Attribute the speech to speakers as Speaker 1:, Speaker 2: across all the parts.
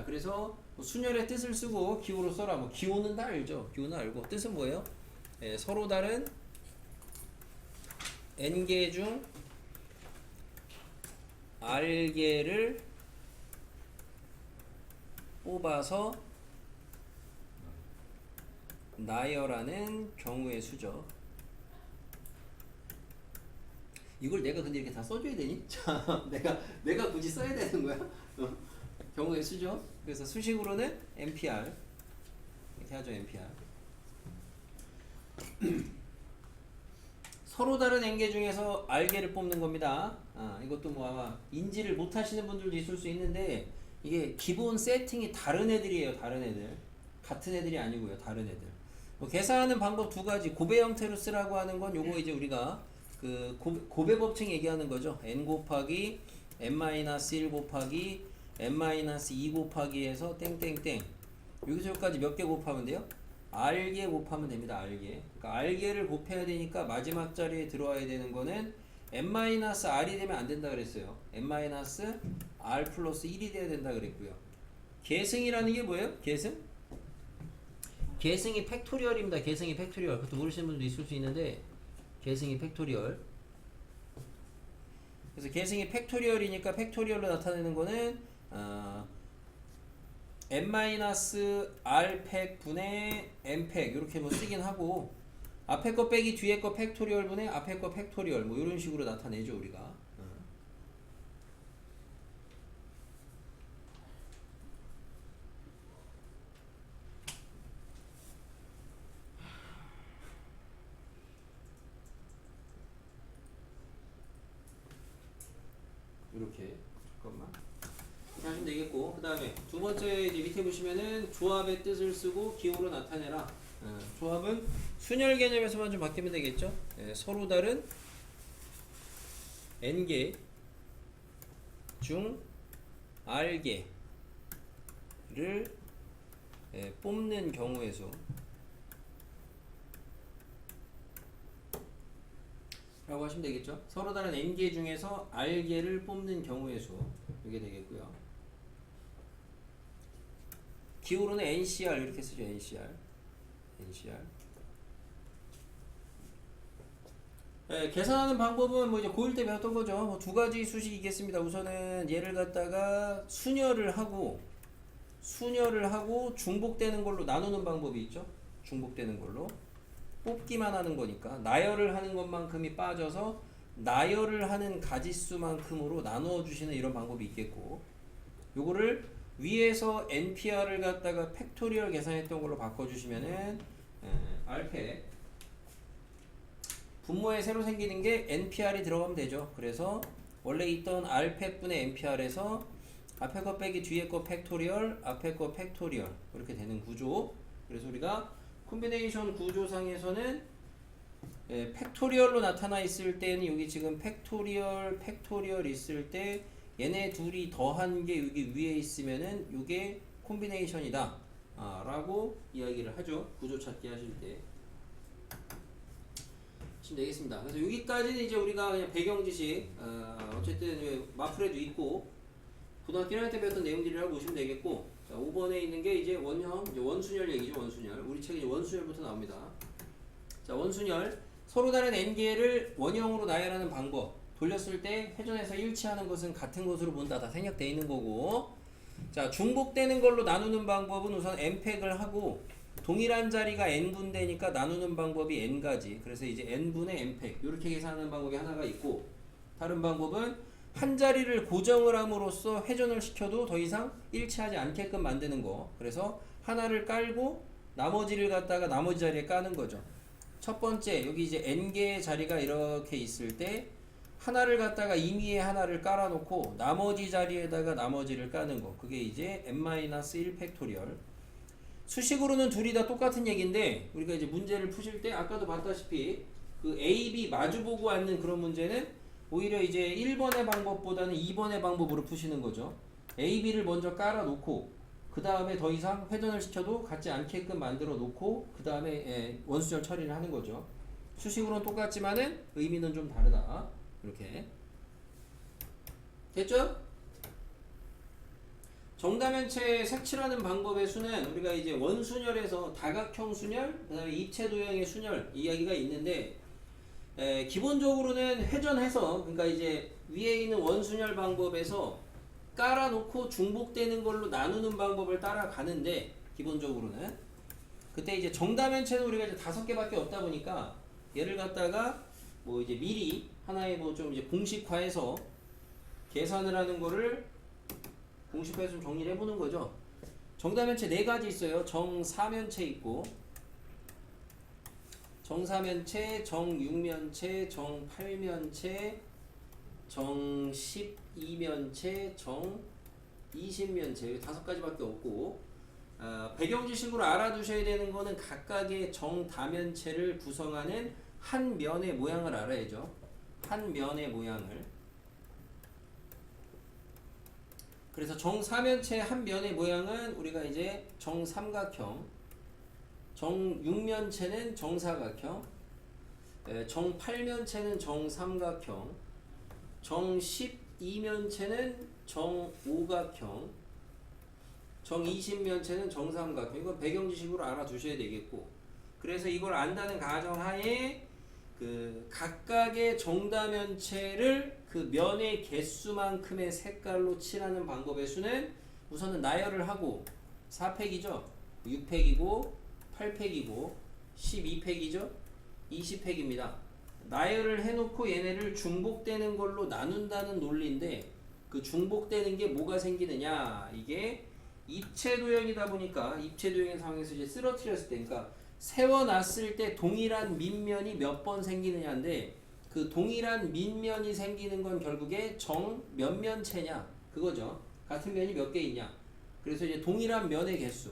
Speaker 1: 그래서 뭐 순열의 뜻을 쓰고 기호로 써라. 뭐 기호는 다 알죠. 기호는 알고 뜻은 뭐예요? 서로 다른 n개 중 r개를 뽑아서 나열하는 경우의 수죠. 이걸 내가 근데 이렇게 다 써줘야 되니? 자, 내가 굳이 써야 되는 거야? 경우의 수죠. 그래서 수식으로는 NPR 이렇게 하죠. NPR. 서로 다른 n개 중에서 r개를 뽑는 겁니다. 이것도 뭐 아마 인지를 못 하시는 분들도 있을 수 있는데 이게 기본 세팅이 다른 애들이에요. 다른 애들. 같은 애들이 아니고요. 다른 애들. 뭐 계산하는 방법 두 가지. 고배 형태로 쓰라고 하는 건 요거 이제 우리가 그 고배 법칙 얘기하는 거죠. n 곱하기 n-1 곱하기 n-2 곱하기 해서 땡땡땡. 여기서 여기까지 몇 개 곱하면 돼요? r개 곱하면 됩니다. r개. 그러니까 r개를 곱해야 되니까 마지막 자리에 들어와야 되는 거는 n-r이 되면 안 된다 그랬어요. n-r 플러스 1이 돼야 된다 그랬고요. 계승이라는 게 뭐예요? 계승? 계승이 팩토리얼입니다. 계승이 팩토리얼. 그것도 모르시는 분도 있을 수 있는데 계승이 팩토리얼. 그래서 계승이 팩토리얼이니까 팩토리얼로 나타내는 거는 n-r 팩 분의 n 팩 이렇게 뭐 쓰긴 하고 앞에 거 빼기 뒤에 거 팩토리얼 분의 앞에 거 팩토리얼 뭐 이런 식으로 나타내죠 우리가. 이렇게 잠깐만 이렇게 하시면 되겠고, 그 다음에 두 번째 이제 밑에 보시면은 조합의 뜻을 쓰고 기호로 나타내라. 조합은 순열 개념에서만 좀 바뀌면 되겠죠. 서로 다른 n개 중 r개를 뽑는 경우의 수 라고 하시면 되겠죠. 서로 다른 n개 중에서 r개를 뽑는 경우의 수 이게 되겠고요. 기호로는 NCR 이렇게 쓰죠. NCR. 계산하는 방법은 뭐 이제 고1 때 배웠던 거죠. 뭐 두 가지 수식이 있겠습니다. 우선은 얘를 갖다가 순열을 하고 중복되는 걸로 나누는 방법이 있죠. 중복되는 걸로 뽑기만 하는 거니까 나열을 하는 것만큼이 빠져서 나열을 하는 가지수만큼으로 나누어 주시는 이런 방법이 있겠고, 요거를 위에서 NPR을 갖다가 팩토리얼 계산했던 걸로 바꿔주시면은 R팩 분모에 새로 생기는 게 NPR이 들어가면 되죠. 그래서 원래 있던 R팩 분의 NPR에서 앞에 거 빼기 뒤에 거 팩토리얼, 앞에 거 팩토리얼 이렇게 되는 구조. 그래서 우리가 콤비네이션 구조상에서는 팩토리얼로 나타나 있을 때는 여기 지금 팩토리얼 있을 때 얘네 둘이 더한 게 여기 위에 있으면은 이게 콤비네이션이다 라고 이야기를 하죠. 구조 찾기 하실 때 하시면 되겠습니다. 그래서 여기까지는 이제 우리가 그냥 배경 지식 어쨌든 마플에도 있고 고등학교 1학년 때 배웠던 내용들이라고 보시면 되겠고, 자 5번에 있는 게 이제 원형 이제 원순열 얘기죠. 원순열 우리 책에 이제 원순열부터 나옵니다. 자 원순열 서로 다른 n개를 원형으로 나열하는 방법. 돌렸을 때 회전해서 일치하는 것은 같은 것으로 본다. 다 생략되어 있는 거고, 자 중복되는 걸로 나누는 방법은 우선 n팩을 하고 동일한 자리가 n분대니까 나누는 방법이 n가지. 그래서 이제 n분의 n팩 이렇게 계산하는 방법이 하나가 있고, 다른 방법은 한 자리를 고정을 함으로써 회전을 시켜도 더 이상 일치하지 않게끔 만드는 거. 그래서 하나를 깔고 나머지를 갖다가 나머지 자리에 까는 거죠. 첫 번째 여기 이제 n개의 자리가 이렇게 있을 때 하나를 갖다가 임의에 하나를 깔아놓고 나머지 자리에다가 나머지를 까는 거. 그게 이제 n-1 팩토리얼. 수식으로는 둘이 다 똑같은 얘기인데 우리가 이제 문제를 푸실 때 아까도 봤다시피 그 A, B 마주보고 앉는 그런 문제는 오히려 이제 1번의 방법보다는 2번의 방법으로 푸시는 거죠. A, B를 먼저 깔아놓고 그 다음에 더 이상 회전을 시켜도 같지 않게끔 만들어 놓고 그 다음에 원수절 처리를 하는 거죠. 수식으로는 똑같지만은 의미는 좀 다르다. 이렇게 됐죠? 정다면체 색칠하는 방법의 수는 우리가 이제 원순열에서 다각형 순열, 그다음에 입체 도형의 순열 이야기가 있는데 기본적으로는 회전해서 그러니까 이제 위에 있는 원순열 방법에서 깔아놓고 중복되는 걸로 나누는 방법을 따라가는데 기본적으로는 그때 이제 정다면체는 우리가 이제 5개밖에 없다 보니까 얘를 갖다가 뭐 이제 미리 하나의 뭐 좀 이제 공식화해서 계산을 하는 거를 공식화해서 좀 정리를 해보는 거죠. 정다면체 4가지 있어요. 정사면체 있고 정사면체, 정육면체, 정팔면체, 정12면체, 정20면체 5가지밖에 없고 배경 지식으로 알아두셔야 되는 거는 각각의 정다면체를 구성하는 한 면의 모양을 알아야죠. 한 면의 모양을. 그래서 정사면체 한 면의 모양은 우리가 이제 정삼각형, 정육면체는 정사각형, 정팔면체는 정삼각형, 정12면체는 정오각형, 정20면체는 정삼각형. 이건 배경 지식으로 알아두셔야 되겠고, 그래서 이걸 안다는 가정하에 그 각각의 정다면체를 그 면의 개수만큼의 색깔로 칠하는 방법의 수는 우선은 나열을 하고 4팩이죠. 6팩이고 8팩이고 12팩이죠. 20팩입니다. 나열을 해놓고 얘네를 중복되는 걸로 나눈다는 논리인데 그 중복되는 게 뭐가 생기느냐, 이게 입체도형이다 보니까 입체도형의 상황에서 이제 쓰러뜨렸을 때, 그러니까 세워놨을 때 동일한 밑면이 몇 번 생기느냐인데 그 동일한 밑면이 생기는 건 결국에 정 몇 면체냐 그거죠. 같은 면이 몇 개 있냐. 그래서 이제 동일한 면의 개수,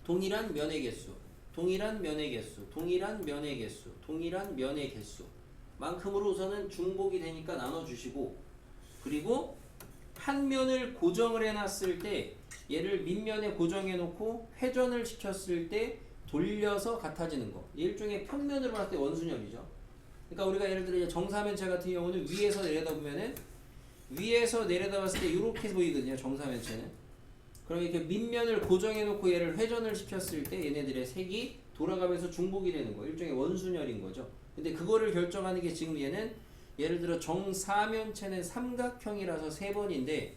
Speaker 1: 동일한 면의 개수, 동일한 면의 개수, 동일한 면의 개수, 동일한 면의 개수 만큼으로 우선은 중복이 되니까 나눠주시고, 그리고 한 면을 고정을 해놨을 때 얘를 밑면에 고정해 놓고 회전을 시켰을 때 돌려서 같아지는 거, 일종의 평면으로 봤을 때 원순열이죠. 그러니까 우리가 예를 들어 이제 정사면체 같은 경우는 위에서 내려다보면은 위에서 내려다봤을 때 이렇게 보이거든요. 정사면체는. 그럼 이렇게 밑면을 고정해 놓고 얘를 회전을 시켰을 때 얘네들의 색이 돌아가면서 중복이 되는 거, 일종의 원순열인 거죠. 근데 그거를 결정하는 게 지금 얘는 예를 들어 정사면체는 삼각형이라서 3번인데,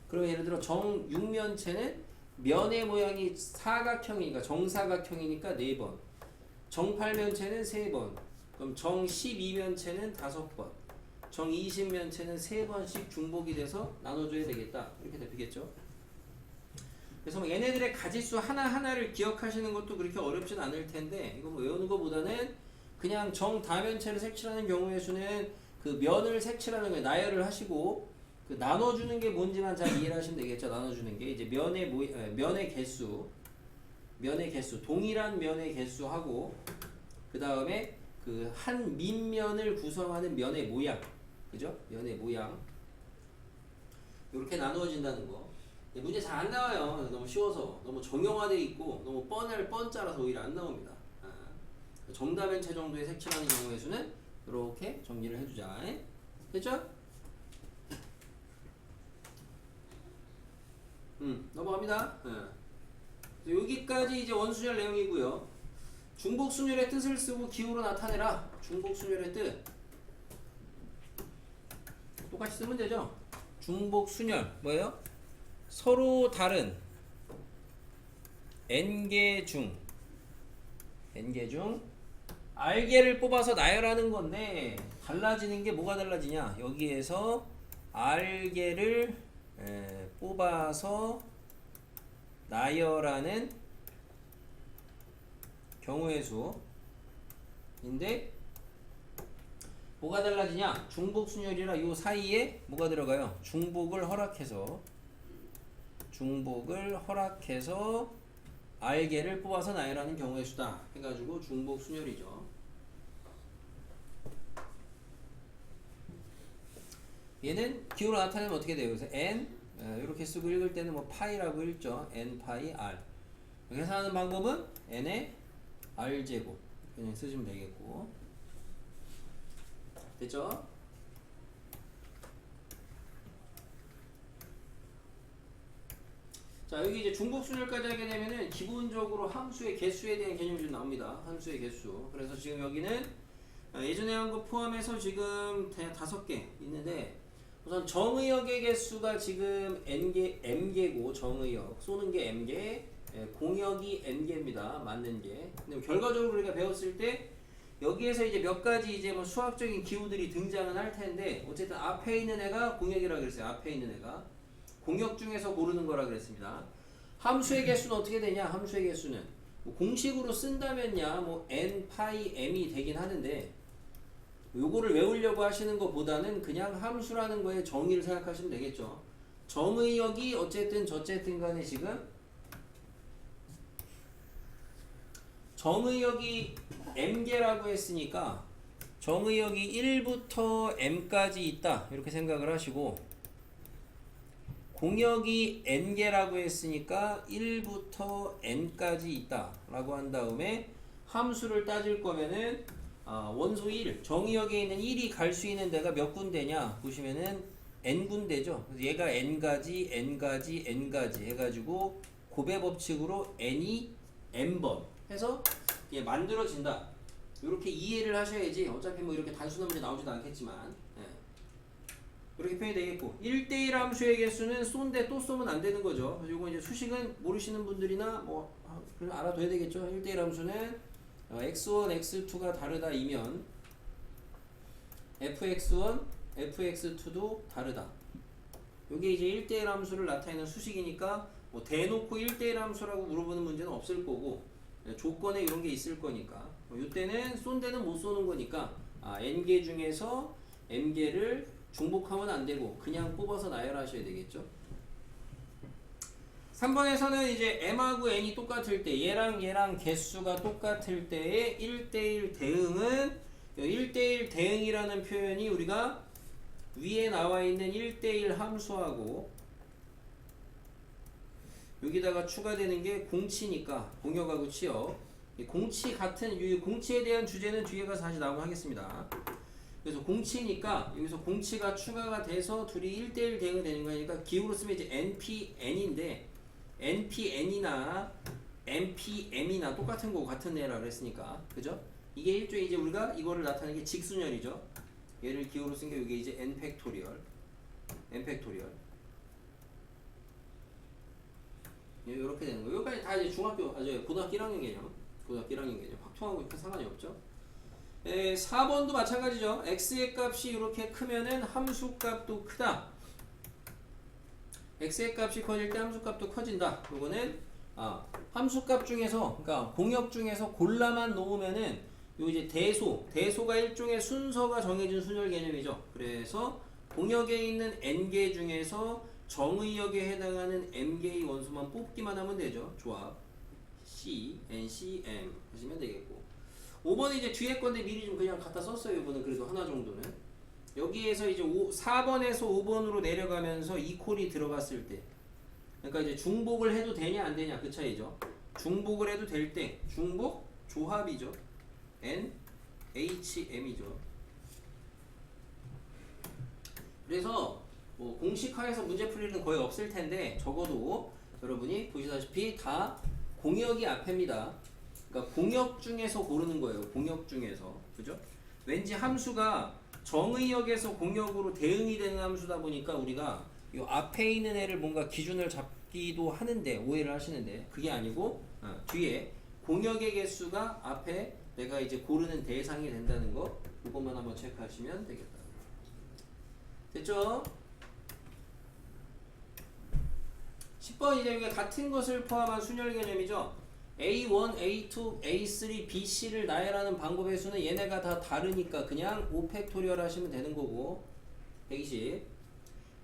Speaker 1: 그럼 예를 들어 정육면체는 면의 모양이 사각형이니까 정사각형이니까 4번, 정팔면체는 3번, 그럼 정12면체는 5번, 정20면체는 3번씩 중복이 돼서 나눠줘야 되겠다, 이렇게 되겠죠. 그래서 뭐 얘네들의 가지수 하나하나를 기억하시는 것도 그렇게 어렵진 않을 텐데, 이거 뭐 외우는 것보다는 그냥 정다면체를 색칠하는 경우의 수는 그 면을 색칠하는 거에 나열을 하시고 그 나눠주는 게 뭔지만 잘 이해를 하시면 되겠죠. 나눠주는 게 이제 면의 개수, 동일한 면의 개수하고 그 다음에 그 한 밑면을 구성하는 면의 모양, 그죠? 면의 모양 이렇게 나누어진다는 거. 문제 잘 안 나와요. 너무 쉬워서, 너무 정형화되어 있고 너무 뻔짜라서 오히려 안 나옵니다. 정다면체 정도의 색칠하는 경우의 수는 이렇게 정리를 해주자. 됐죠? 넘어갑니다. 여기까지 이제 원순열 내용이고요. 중복순열의 뜻을 쓰고 기호로 나타내라. 중복순열의 뜻 똑같이 쓰면 되죠. 중복순열 뭐예요? 서로 다른 n개 중 R개를 뽑아서 나열하는 건데, 달라지는 게 뭐가 달라지냐, 여기에서 R개를 뽑아서 나열하는 경우의 수인데 뭐가 달라지냐, 중복순열이라 이 사이에 뭐가 들어가요? 중복을 허락해서 R개를 뽑아서 나열하는 경우의 수다 해가지고 중복순열이죠. 얘는 기호로 나타내면 어떻게 돼요? 그래서 n 이렇게 쓰고 읽을 때는 뭐 파이라고 읽죠. n 파이 r. 계산하는 방법은 n의 r 제곱 그냥 쓰시면 되겠고, 됐죠? 자, 여기 이제 중복순열까지 하게 되면은 기본적으로 함수의 개수에 대한 개념이 좀 나옵니다. 함수의 개수. 그래서 지금 여기는 예전에 한 거 포함해서 지금 5개 있는데, 우선 정의역의 개수가 지금 m개고, 정의역 쏘는 게 m개, 공역이 n개입니다. 맞는 개. 근데 결과적으로 우리가 배웠을 때 여기에서 이제 몇 가지 이제 뭐 수학적인 기호들이 등장은 할 텐데, 어쨌든 앞에 있는 애가 공역이라 그랬어요. 앞에 있는 애가 공역 중에서 고르는 거라 그랬습니다. 함수의 개수는 어떻게 되냐? 함수의 개수는 뭐 공식으로 쓴다면야 뭐 n 파이 m이 되긴 하는데, 요거를 외우려고 하시는 것보다는 그냥 함수라는 거에 정의를 생각하시면 되겠죠. 정의역이 어쨌든 간에 지금 정의역이 m개라고 했으니까 정의역이 1부터 m까지 있다 이렇게 생각을 하시고, 공역이 n개라고 했으니까 1부터 n까지 있다 라고 한 다음에 함수를 따질 거면은 원소 1, 정의역에 있는 1이 갈 수 있는 데가 몇 군데냐 보시면은 n군데죠. 그래서 얘가 n가지 해가지고 고배 법칙으로 n이 n번 해서 예, 만들어진다. 이렇게 이해를 하셔야지, 어차피 뭐 이렇게 단순한 문제 나오지도 않겠지만, 예. 이렇게 표현이 되겠고, 1대1 함수의 개수는 쏜데 또 쏘면 안 되는 거죠. 요거 이제 수식은 모르시는 분들이나 뭐 알아둬야 되겠죠. 1대1 함수는 x1, x2가 다르다 이면 fx1, fx2도 다르다. 요게 이제 1대1 함수를 나타내는 수식이니까 뭐 대놓고 1대1 함수라고 물어보는 문제는 없을 거고, 조건에 이런 게 있을 거니까, 이때는 쏜데는 못 쏘는 거니까 n개 중에서 m개를 중복하면 안 되고 그냥 뽑아서 나열하셔야 되겠죠. 3번에서는 이제 m하고 n이 똑같을 때, 얘랑 개수가 똑같을 때의 1대1 대응은, 1대1 대응이라는 표현이 우리가 위에 나와 있는 1대1 함수하고 여기다가 추가되는 게 공치니까, 공역하고 치역, 공치 같은, 공치에 대한 주제는 뒤에 가서 다시 나오고 하겠습니다. 그래서 공치니까 여기서 공치가 추가가 돼서 둘이 1대1 대응이 되는 거니까 기호로 쓰면 이제 npn인데, npn이나 npm이나 똑같은 거고 같은 애라 그랬으니까, 그죠? 이게 일종의 이제 우리가 이거를 나타내는 게 직수열이죠. 얘를 기호로 쓴 게 이게 이제 n 팩토리얼. 이렇게 되는 거예요. 여기까지 다 이제 고등학교 1학년 개념. 확통하고 이렇게 상관이 없죠. 4번도 마찬가지죠. x의 값이 이렇게 크면은 함수 값도 크다. x의 값이 커질 때 함수 값도 커진다. 요거는 함수 값 중에서, 그러니까 공역 중에서 골라만 놓으면은 요 이제 대소가 일종의 순서가 정해진 순열 개념이죠. 그래서 공역에 있는 n개 중에서 정의역에 해당하는 m개의 원소만 뽑기만 하면 되죠. 조합 C, N, C, M 하시면 되겠고, 5번은 이제 뒤에 건데 미리 좀 그냥 갖다 썼어요. 이번은 그래도 하나 정도는. 여기에서 이제 4번에서 5번으로 내려가면서 이 콜이 들어갔을 때, 그러니까 이제 중복을 해도 되냐 안 되냐 그 차이죠. 중복을 해도 될 때, 중복 조합이죠. N, H, M이죠. 그래서 뭐 공식화해서 문제 풀 일은 거의 없을 텐데, 적어도 여러분이 보시다시피 다 공역이 앞입니다. 그러니까 공역 중에서 고르는 거예요. 공역 중에서. 그죠? 왠지 함수가 정의역에서 공역으로 대응이 되는 함수다 보니까 우리가 이 앞에 있는 애를 뭔가 기준을 잡기도 하는데 오해를 하시는데, 그게 아니고 뒤에 공역의 개수가 앞에 내가 이제 고르는 대상이 된다는 거, 이것만 한번 체크하시면 되겠다. 됐죠? 10번 이제 여기 같은 것을 포함한 순열 개념이죠. A1, A2, A3, BC를 나열하는 방법의 수는 얘네가 다 다르니까 그냥 5팩토리얼 하시면 되는 거고, 120.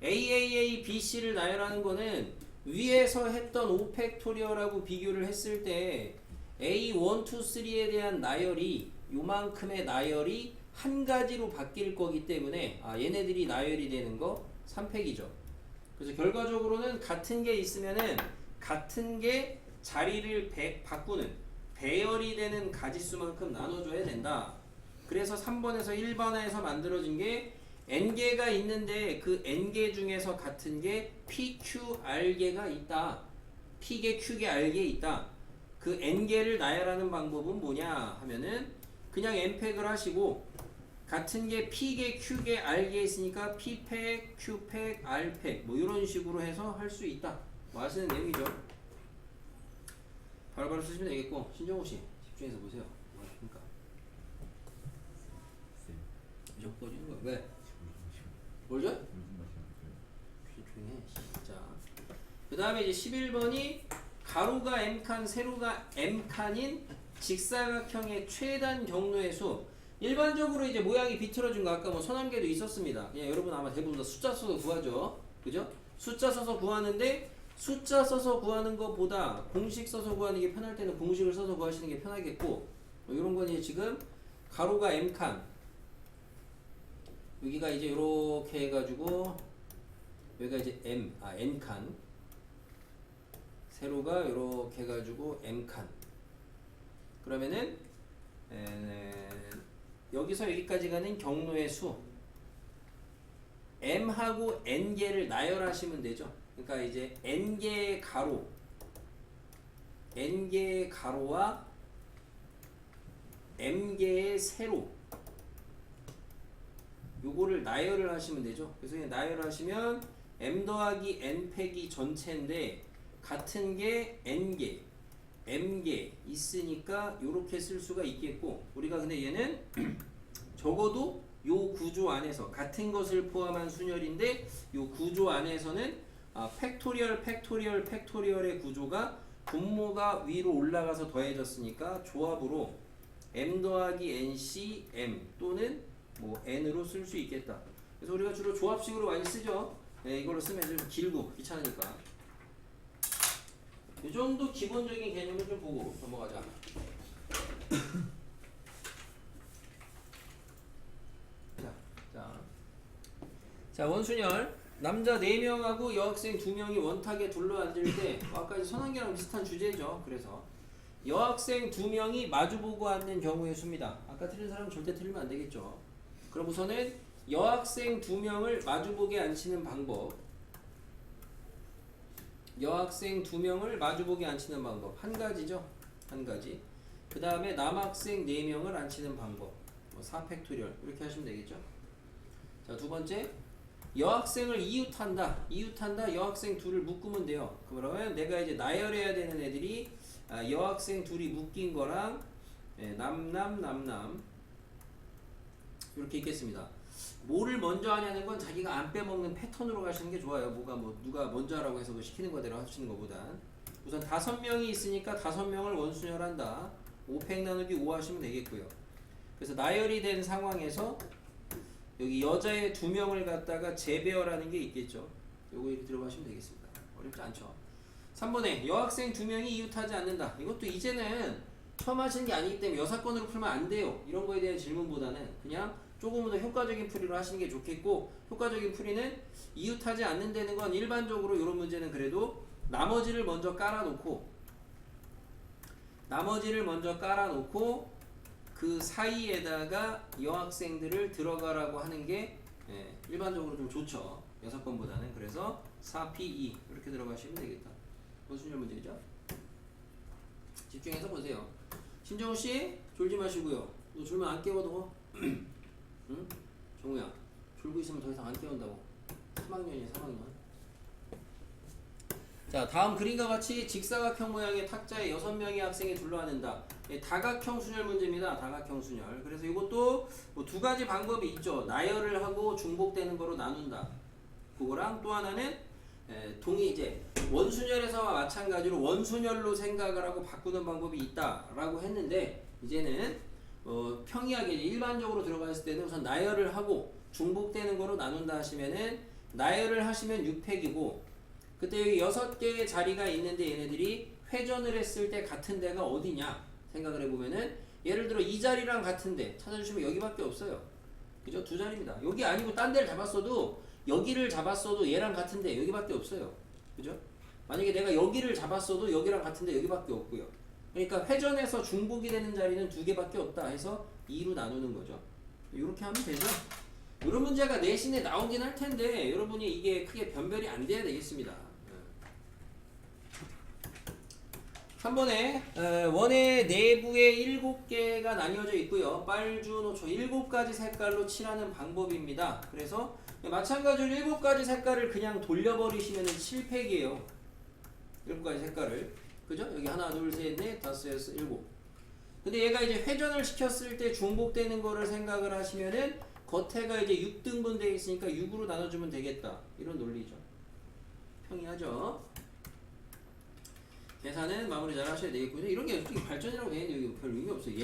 Speaker 1: AAA, BC를 나열하는 거는 위에서 했던 5팩토리얼하고 비교를 했을 때 A1, 2, 3에 대한 나열이, 요만큼의 나열이 한 가지로 바뀔 거기 때문에 얘네들이 나열이 되는 거 3팩이죠. 그래서 결과적으로는 같은 게 있으면은 같은 게 자리를 바꾸는, 배열이 되는 가지수만큼 나눠줘야 된다. 그래서 3번에서 1번에서 만들어진 게 n개가 있는데 그 n개 중에서 같은 게 PQR개가 있다. P개, Q개, R개 있다. 그 N개를 나열하는 방법은 뭐냐 하면은 그냥 N팩을 하시고 같은 게 P개, Q개, R개 있으니까 P팩, Q팩, R팩 뭐 이런 식으로 해서 할 수 있다. 뭐 하시는 내용이죠. 바로바로 쓰시면 되겠고 신정호씨 집중해서 보세요. 뭐 하십니까? 좀 꺼지는 거야. 왜? 뭘죠? 집중해. 자, 그 다음에 이제 11번이 가로가 M칸, 세로가 M칸인 직사각형의 최단 경로의 수. 일반적으로 이제 모양이 비틀어진 거 아까 뭐 서남계도 있었습니다. 그냥 여러분 아마 대부분 다 숫자 써서 구하죠. 그죠? 숫자 써서 구하는데 숫자 써서 구하는 것보다 공식 써서 구하는 게 편할 때는 공식을 써서 구하시는 게 편하겠고 뭐 이런 건 이제 지금 가로가 M칸 여기가 이제 이렇게 해가지고 여기가 이제 N칸 세로가 이렇게 해가지고 M칸 그러면은 여기서 여기까지 가는 경로의 수 M하고 N개를 나열하시면 되죠. 그러니까 이제 N개의 가로와 M개의 세로 요거를 나열을 하시면 되죠. 그래서 그냥 나열하시면 M 더하기 N 팩이 전체인데 같은 게 N개, M개 있으니까 요렇게 쓸 수가 있겠고 우리가 근데 얘는 적어도 요 구조 안에서 같은 것을 포함한 순열인데 요 구조 안에서는 팩토리얼의 구조가 분모가 위로 올라가서 더해졌으니까 조합으로 M 더하기 NC M 또는 뭐 N으로 쓸 수 있겠다. 그래서 우리가 주로 조합식으로 많이 쓰죠. 네, 이걸로 쓰면 좀 길고 귀찮으니까. 이 정도 기본적인 개념을 좀 보고 넘어가자. 자, 원순열. 남자 4명하고 여학생 2명이 원탁에 둘러앉을 때 아까 이제 선한계랑 비슷한 주제죠. 그래서 여학생 2명이 마주보고 앉는 경우의 수입니다. 아까 틀린 사람은 절대 틀리면 안 되겠죠. 그럼 우선은 여학생 2명을 마주보게 앉히는 방법 여학생 2명을 마주보게 앉히는 방법 한 가지죠. 한 가지. 그 다음에 남학생 4명을 앉히는 방법 뭐 4팩토리얼 이렇게 하시면 되겠죠. 자, 두 번째 여학생을 이웃한다 여학생 둘을 묶으면 돼요. 그러면 내가 이제 나열해야 되는 애들이 여학생 둘이 묶인 거랑 남남 이렇게 있겠습니다. 뭐를 먼저 하냐는 건 자기가 안 빼먹는 패턴으로 가시는 게 좋아요. 뭐가 뭐 누가 먼저 하라고 해서 뭐 시키는 거대로 하시는 것보단 우선 5명이 있으니까 5명을 원순열한다. 5팩 나누기 5 하시면 되겠고요. 그래서 나열이 된 상황에서 여기 여자의 2명을 갖다가 재배열하는 게 있겠죠. 요거 이렇게 들어가시면 되겠습니다. 어렵지 않죠. 3번에 여학생 2명이 이웃하지 않는다. 이것도 이제는 처음 하시는 게 아니기 때문에 여사건으로 풀면 안 돼요. 이런 거에 대한 질문보다는 그냥 조금 더 효과적인 풀이로 하시는 게 좋겠고 효과적인 풀이는 이웃하지 않는다는 건 일반적으로 이런 문제는 그래도 나머지를 먼저 깔아놓고 그 사이에다가 여학생들을 들어가라고 하는 게 일반적으로 좀 좋죠. 6번보다는. 그래서 4P2 이렇게 들어가시면 되겠다. 원순열 문제죠. 집중해서 보세요. 신정우씨 졸지 마시고요. 너 졸면 안 깨워도 응? 정우야 졸고 있으면 더 이상 안 깨운다고. 3학년이야 3학년. 자, 다음 그림과 같이 직사각형 모양의 탁자에 6명의 학생이 둘러앉는다. 다각형 순열 문제입니다. 다각형 순열. 그래서 이것도 뭐 2가지 방법이 있죠. 나열을 하고 중복되는 거로 나눈다. 그거랑 또 하나는 이제 원순열에서와 마찬가지로 원순열로 생각을 하고 바꾸는 방법이 있다라고 했는데 이제는 평이하게 일반적으로 들어갔을 때는 우선 나열을 하고 중복되는 거로 나눈다 하시면은 나열을 하시면 6팩이고 그때 여기 6개의 자리가 있는데 얘네들이 회전을 했을 때 같은 데가 어디냐 생각을 해보면은 예를 들어 이 자리랑 같은데 찾아주시면 여기밖에 없어요. 그죠? 2자리입니다. 여기 아니고 딴 데를 잡았어도 여기를 잡았어도 얘랑 같은데 여기밖에 없어요. 그죠? 만약에 내가 여기를 잡았어도 여기랑 같은데 여기밖에 없고요. 그러니까 회전해서 중복이 되는 자리는 2개밖에 없다 해서 2로 나누는 거죠. 이렇게 하면 되죠. 이런 문제가 내신에 나오긴 할 텐데 여러분이 이게 크게 변별이 안 돼야 되겠습니다. 3번에 원의 내부에 7개가 나뉘어져 있고요. 빨주, 노초 7가지 색깔로 칠하는 방법입니다. 그래서 마찬가지로 7가지 색깔을 그냥 돌려버리시면 실패기예요. 7가지 색깔을. 그죠? 여기 하나, 둘, 셋, 넷, 다섯, 여섯, 일곱. 근데 얘가 이제 회전을 시켰을 때 중복되는 거를 생각을 하시면은 겉에가 이제 6등분 되어 있으니까 6으로 나눠주면 되겠다. 이런 논리죠. 평이하죠? 계산은 마무리 잘 하셔야 되겠고요. 이런 게 솔직히 발전이라고 되어 있는데 여기 별 의미 없어요.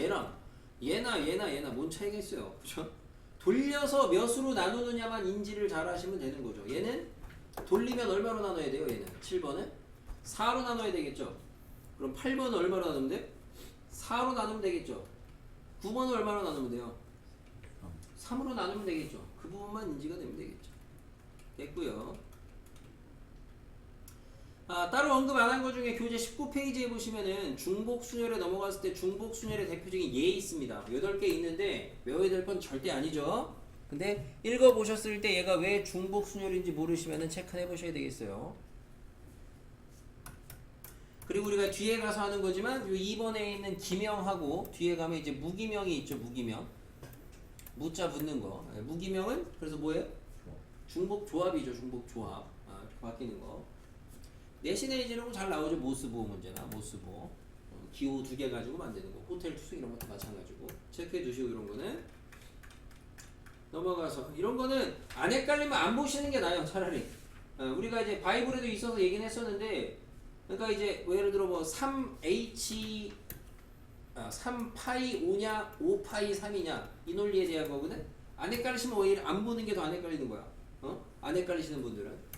Speaker 1: 얘나 뭔 차이가 있어요. 그죠? 돌려서 몇으로 나누느냐만 인지를 잘 하시면 되는 거죠. 얘는 돌리면 얼마로 나눠야 돼요? 얘는 7번은 4로 나눠야 되겠죠. 그럼 8번은 얼마로 나누면 돼? 4로 나누면 되겠죠. 9번은 얼마로 나누면 돼요? 3으로 나누면 되겠죠. 그 부분만 인지가 되면 되겠죠. 됐고요. 따로 언급 안 한 것 중에 교재 19페이지에 보시면은 중복순열에 넘어갔을 때 중복순열의 대표적인 예 있습니다. 8개 있는데 외워야 될 건 절대 아니죠. 근데 읽어보셨을 때 얘가 왜 중복순열인지 모르시면은 체크해 보셔야 되겠어요. 그리고 우리가 뒤에 가서 하는 거지만 요 2번에 있는 기명하고 뒤에 가면 이제 무기명이 있죠. 무기명. 무자 붙는 거. 무기명은 그래서 뭐예요? 중복조합이죠. 중복조합. 이렇게 바뀌는 거. 내신에 이제 이런 거 잘 나오죠. 모스보호 문제나 모스보호. 기호 2개 가지고 만드는 거. 호텔 투숙 이런 것도 마찬가지고. 체크해 두시고 이런 거는. 넘어가서 이런 거는 안 헷갈리면 안 보시는 게 나아요. 차라리. 우리가 이제 바이블에도 있어서 얘기는 했었는데 그러니까 이제 뭐 예를 들어 뭐 3H 3파이 5냐 5파이 3이냐 이 논리에 대한 거거든. 안 헷갈리시면 오히려 안 보는 게 더 안 헷갈리는 거야. 안 헷갈리시는 분들은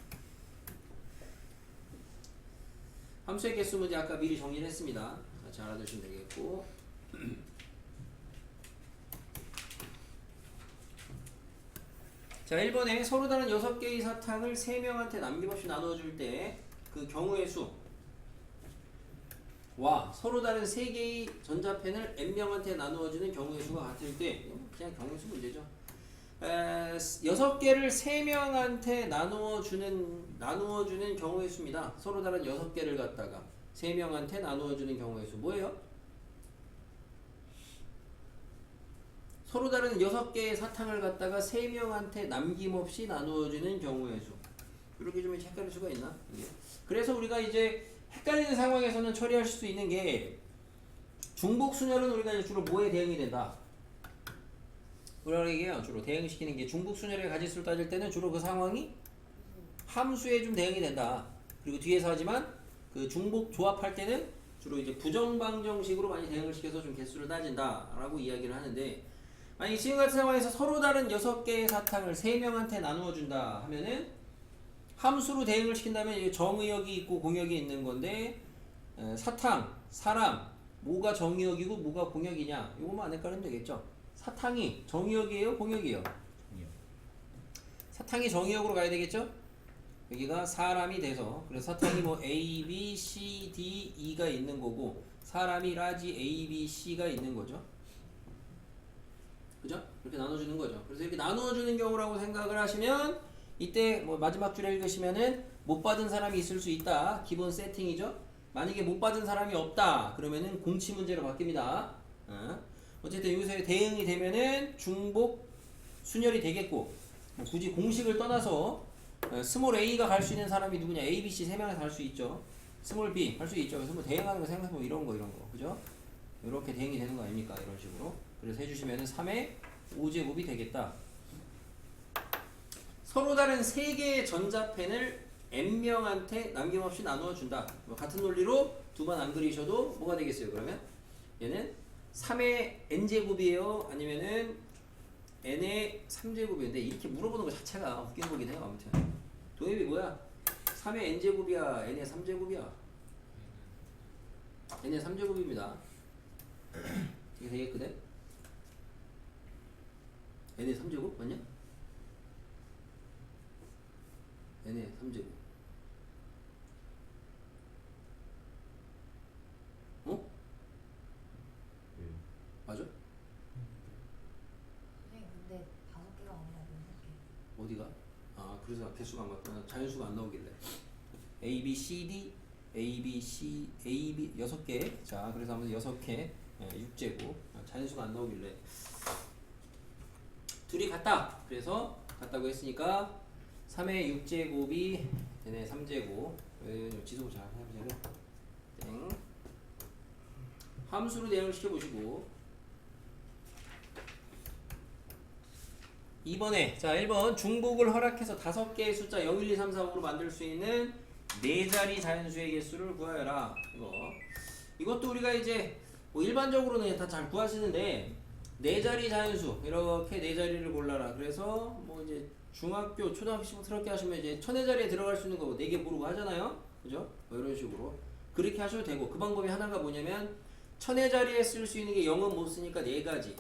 Speaker 1: 함수의 개수 문제 아까 미리 정리를 했습니다. 잘 알아두시면 되겠고. 자, 1번에 서로 다른 6개의 사탕을 3명한테 남김없이 나눠줄 때 그 경우의 수 와 서로 다른 3개의 전자펜을 n명한테 나누어주는 경우의 수가 같을 때 그냥 경우의 수 문제죠. 6개를 3명한테 나누어주는 경우의 수입니다. 서로 다른 6개를 갖다가 3명한테 나누어주는 경우의 수 뭐예요? 서로 다른 6개의 사탕을 갖다가 3명한테 남김없이 나누어주는 경우의 수. 이렇게 좀 헷갈릴 수가 있나? 그래서 우리가 이제 헷갈리는 상황에서는 처리할 수 있는 게 중복순열은 우리가 이제 주로 뭐에 대응이 된다? 뭐라고 얘기해요? 주로 대응시키는 게 중복순열의 가지수를 따질 때는 주로 그 상황이 함수에 좀 대응이 된다. 그리고 뒤에서 하지만 그 중복 조합할 때는 주로 이제 부정방정식으로 많이 대응을 시켜서 좀 개수를 따진다 라고 이야기를 하는데 만약 지금 같은 상황에서 서로 다른 6개의 사탕을 3명한테 나누어 준다 하면은 함수로 대응을 시킨다면 이게 정의역이 있고 공역이 있는 건데 사탕, 사람, 뭐가 정의역이고 뭐가 공역이냐 이거만 안 헷갈리면 되겠죠. 사탕이 정의역이에요? 공역이에요? 정의역. 사탕이 정의역으로 가야 되겠죠? 여기가 사람이 돼서 그래서 사탕이 뭐 A, B, C, D, E가 있는 거고 사람이 라지 A, B, C가 있는 거죠. 그죠? 이렇게 나눠주는 거죠. 그래서 이렇게 나눠주는 경우라고 생각을 하시면 이때 뭐 마지막 줄에 읽으시면은 못 받은 사람이 있을 수 있다. 기본 세팅이죠. 만약에 못 받은 사람이 없다. 그러면은 공치 문제로 바뀝니다. 어쨌든 여기서 대응이 되면은 중복 순열이 되겠고 뭐 굳이 공식을 떠나서 스몰 A가 갈 수 있는 사람이 누구냐? A, B, C 3명에서 갈 수 있죠. 스몰 B 갈 수 있죠. 그래서 뭐 대응하는 거 생각해보면 이런 거 그죠? 이렇게 대응이 되는 거 아닙니까? 이런 식으로. 그래서 해주시면은 3의 5제곱이 되겠다. 서로 다른 3개의 전자펜을 n명한테 남김없이 나누어 준다. 뭐 같은 논리로 두 번 안 그리셔도 뭐가 되겠어요? 그러면 얘는 3의 n제곱이에요? 아니면은 n의 3제곱인데 이렇게 물어보는 것 자체가 웃긴 거긴 해요. 아무튼 도입이 뭐야? 3의 n제곱이야? n의 3제곱이야? n의 3제곱입니다. 이게 되겠거든? n의 3제곱? 맞냐? n의 3제곱 어? 맞아?
Speaker 2: 선생님 근데 5개가 아니라 6개.
Speaker 1: 어디가? 아 그래서 개수가 안 맞구나. 자연수가 안 나오길래 A, B, C, D A, B, C, A, B 6개. 자, 그래서 한번 6개 6제곱 자연수가 안 나오길래 둘이 같다. 그래서 같다고 했으니까 3의 6제곱이 되네. 3제곱. 지속 잘 해보세요. 땡. 함수로 대응을 시켜보시고 2번에 자 1번 중복을 허락해서 5개의 숫자 0, 1, 2, 3, 4, 5로 만들 수 있는 4자리 자연수의 개수를 구하여라. 이것도 우리가 이제 뭐 일반적으로는 다 잘 구하시는데 4자리 자연수 이렇게 4자리를 골라라. 그래서 뭐 이제 중학교, 초등학교 시부터 그렇게 하시면 이제 천의 자리에 들어갈 수 있는 거 4개 모르고 하잖아요. 그죠? 뭐 이런 식으로 그렇게 하셔도 되고 그 방법이 하나가 뭐냐면 천의 자리에 쓸 수 있는 게 0은 못 쓰니까 4가지.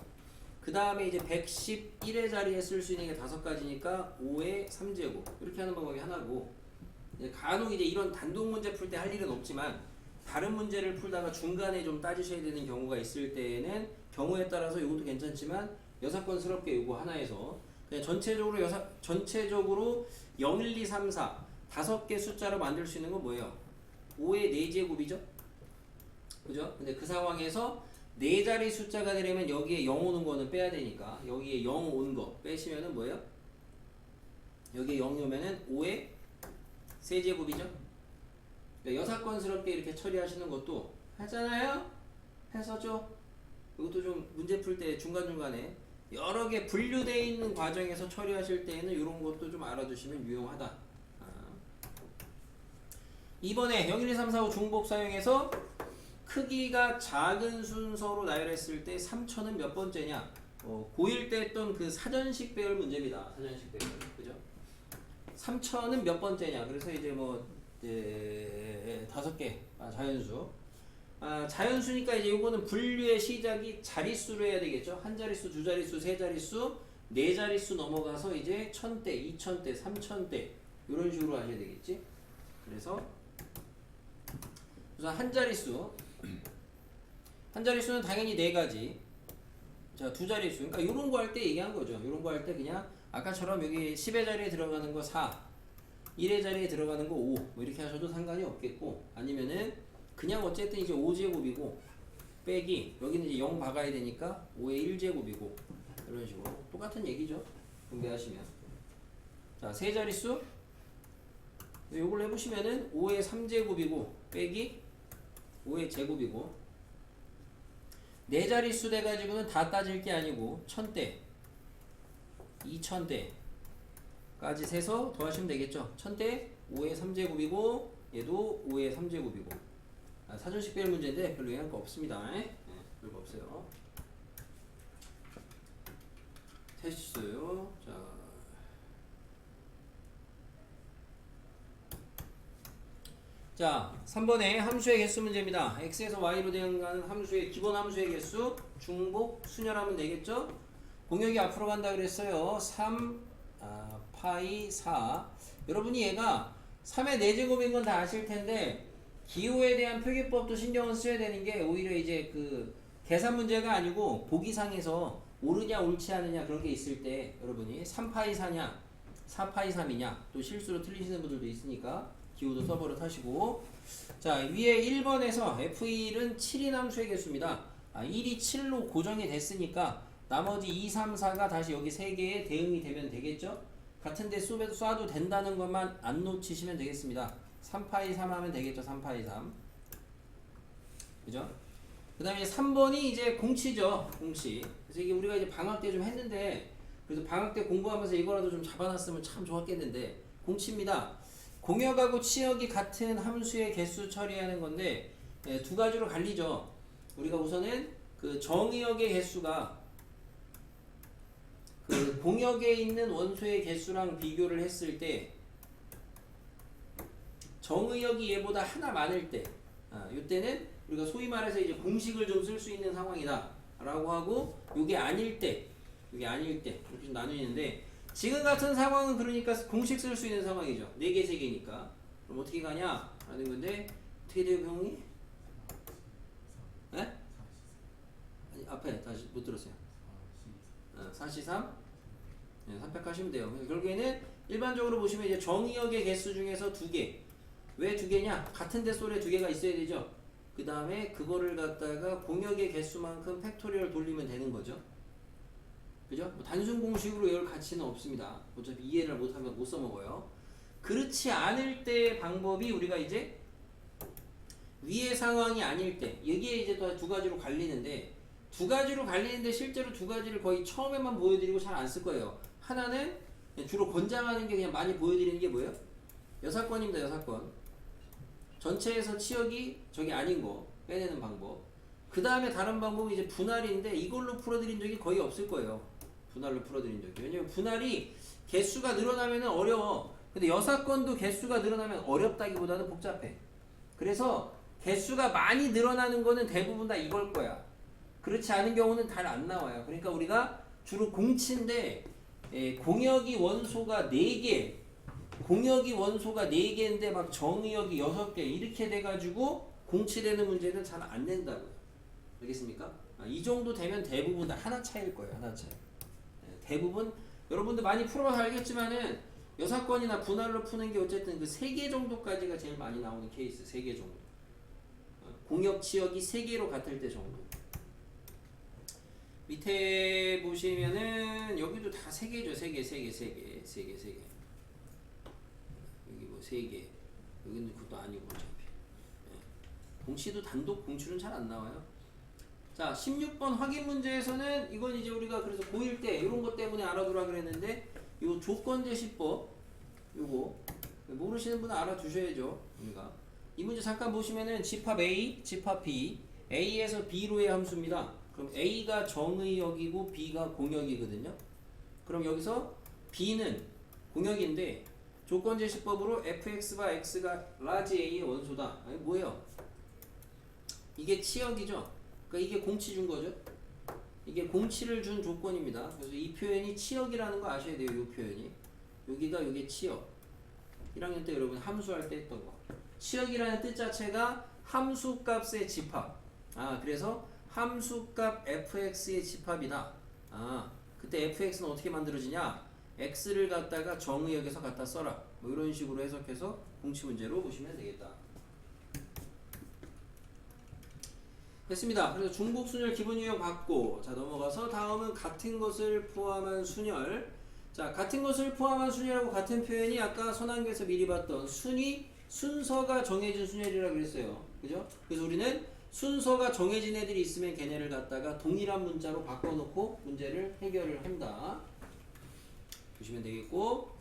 Speaker 1: 그 다음에 이제 111의 자리에 쓸 수 있는 게 5가지니까 5의 3제곱 이렇게 하는 방법이 하나고 이제 간혹 이제 이런 단독 문제 풀 때 할 일은 없지만 다른 문제를 풀다가 중간에 좀 따지셔야 되는 경우가 있을 때에는 경우에 따라서 이것도 괜찮지만 여사건스럽게 요거 하나에서 그냥 전체적으로 0, 1, 2, 3, 4 5개 숫자로 만들 수 있는 건 뭐예요? 5의 4제곱이죠? 그죠? 근데 그 상황에서 4자리 숫자가 되려면 여기에 0 오는 거는 빼야 되니까 여기에 0 온 거 빼시면은 뭐예요? 여기에 0이 오면은 5의 세제곱이죠? 그러니까 여사건스럽게 이렇게 처리하시는 것도 하잖아요? 해서죠? 이것도 좀 문제 풀 때 중간중간에 여러 개 분류되어 있는 과정에서 처리하실 때에는 이런 것도 좀 알아두시면 유용하다. 2번에 0, 1, 2, 3, 4, 5 중복 사용해서 크기가 작은 순서로 나열했을 때 3천은 몇 번째냐? 고1 때 했던 그 사전식 배열 문제입니다. 사전식 배열. 그죠? 3천은 몇 번째냐? 그래서 이제 뭐, 5개. 자연수. 자연수니까 이제 요거는 분류의 시작이 자릿수로 해야 되겠죠? 한 자릿수, 두 자릿수, 세 자릿수, 네 자릿수 넘어가서 이제 1000대, 2000대, 3000대. 이런 식으로 하셔야 되겠지? 그래서 우선 한 자릿수. 한 자릿수는 당연히 4가지. 자, 두 자릿수. 그러니까 요런 거 할 때 얘기한 거죠. 요런 거 할 때 그냥 아까처럼 여기 10의 자리에 들어가는 거 4, 1의 자리에 들어가는 거 5. 뭐 이렇게 하셔도 상관이 없겠고 아니면은 그냥 어쨌든 이제 5제곱이고 빼기 여기는 이제 0 박아야 되니까 5의 1제곱이고 이런 식으로 똑같은 얘기죠. 분배하시면. 자, 세 자릿수. 요걸 해보시면은 5의 3제곱이고 빼기 5의 제곱이고 네 자릿수 돼가지고는 다 따질 게 아니고 1000대 2000대까지 세서 더하시면 되겠죠. 1000대 5의 3제곱이고 얘도 5의 3제곱이고 사전식 배열 문제인데 별로 영향가 없습니다. 별거 없어요. 테스트요. 자, 3번에 함수의 개수 문제입니다. x에서 y로 대응하는 함수의 기본 함수의 개수 중복 순열하면 되겠죠? 공역이 앞으로 간다 그랬어요. 3 파이 4. 여러분이 얘가 3의 4제곱인 건 다 아실 텐데 기호에 대한 표기법도 신경을 써야 되는 게 오히려 이제 그 계산 문제가 아니고 보기상에서 옳으냐 옳지 않느냐 그런 게 있을 때 여러분이 3파이 4냐 4파이 3이냐 또 실수로 틀리시는 분들도 있으니까 기호도 써버릇 하시고 자 위에 1번에서 F1은 7인 함수의 개수입니다. 1이 7로 고정이 됐으니까 나머지 2, 3, 4가 다시 여기 3개에 대응이 되면 되겠죠? 같은데 쏴도 된다는 것만 안 놓치시면 되겠습니다. 3파이 3 하면 되겠죠? 3파이 3 그죠? 그 다음에 3번이 이제 공치죠. 공치. 그래서 이게 우리가 이제 방학 때 좀 했는데 그래서 방학 때 공부하면서 이거라도 좀 잡아놨으면 참 좋았겠는데 공치입니다. 공역하고 치역이 같은 함수의 개수 처리하는 건데 두 가지로 갈리죠. 우리가 우선은 그 정의역의 개수가 그 공역에 있는 원소의 개수랑 비교를 했을 때 정의역이 얘보다 하나 많을 때 이때는 우리가 소위 말해서 이제 공식을 좀 쓸 수 있는 상황이다 라고 하고 요게 아닐 때 이렇게 좀 나누는데 지금 같은 상황은 그러니까 공식 쓸 수 있는 상황이죠. 4개, 3개니까. 그럼 어떻게 가냐? 라는 건데, 어떻게 돼요, 병이? 에? 아니, 앞에 다시 못 들었어요. 4C3? 네, 3팩 하시면 돼요. 그래서 결국에는 일반적으로 보시면 이제 정의역의 개수 중에서 2개. 왜 두 개냐? 같은 데솔에 두 개가 있어야 되죠. 그 다음에 그거를 갖다가 공역의 개수만큼 팩토리얼 돌리면 되는 거죠. 그죠? 뭐 단순 공식으로 열 가치는 없습니다. 어차피 이해를 못하면 못 써먹어요. 그렇지 않을 때의 방법이 우리가 이제 위의 상황이 아닐 때, 여기에 이제 또 두 가지로 갈리는데, 두 가지로 갈리는데 실제로 두 가지를 거의 처음에만 보여드리고 잘 안 쓸 거예요. 하나는 주로 권장하는 게 그냥 많이 보여드리는 게 뭐예요? 여사건입니다. 여사건. 전체에서 치역이 저게 아닌 거 빼내는 방법. 그 다음에 다른 방법은 이제 분할인데 이걸로 풀어드린 적이 거의 없을 거예요. 분할로 풀어드린 적이. 왜냐면 분할이 개수가 늘어나면 어려워. 근데 여사건도 개수가 늘어나면 어렵다기보다는 복잡해. 그래서 개수가 많이 늘어나는 거는 대부분 다 이걸 거야. 그렇지 않은 경우는 잘 안 나와요. 그러니까 우리가 주로 공치인데 공역이 원소가 4개, 공역이 원소가 4개인데 막 정의역이 6개 이렇게 돼가지고 공치되는 문제는 잘 안 낸다고요. 알겠습니까? 이 정도 되면 대부분 다 하나 차일 거예요. 하나 차이. 대부분 여러분들 많이 풀어봐서 알겠지만은 여사건이나 분할로 푸는 게 어쨌든 그 3개 정도까지가 제일 많이 나오는 케이스. 3개 정도. 공역 치역이 3개로 같을 때 정도. 밑에 보시면은 여기도 다 3개죠. 3개. 여기 뭐 3개. 여기는 그것도 아니고 어차피. 공치도 단독 공출은 잘 안 나와요. 자, 16번 확인 문제에서는 이건 이제 우리가 그래서 고1 때 이런 것 때문에 알아두라 그랬는데 요 조건제시법 요거 모르시는 분은 알아두셔야죠. 우리가 이 문제 잠깐 보시면은 집합 A, 집합 B, A에서 B로의 함수입니다. 그럼 A가 정의역이고 B가 공역이거든요. 그럼 여기서 B는 공역인데 조건제시법으로 fx가 x가 라지 A의 원소다. 아니 뭐예요? 이게 치역이죠. 그러니까 이게 공치 준 거죠. 이게 공치를 준 조건입니다. 그래서 이 표현이 치역이라는 거 아셔야 돼요. 이 표현이. 여기가 요게 치역. 1학년 때 여러분 함수할 때 했던 거. 치역이라는 뜻 자체가 함수값의 집합. 그래서 함수값 fx의 집합이다. 그때 fx는 어떻게 만들어지냐? x를 갖다가 정의역에서 갖다 써라. 뭐 이런 식으로 해석해서 공치 문제로 보시면 되겠다. 됐습니다. 그래서 중복 순열 기본 유형 받고, 자 넘어가서 다음은 같은 것을 포함한 순열. 자, 같은 것을 포함한 순열하고 같은 표현이 아까 선항교에서 미리 봤던 순서가 정해진 순열이라고 그랬어요. 그죠? 그래서 우리는 순서가 정해진 애들이 있으면 걔네를 갖다가 동일한 문자로 바꿔놓고 문제를 해결을 한다. 보시면 되겠고,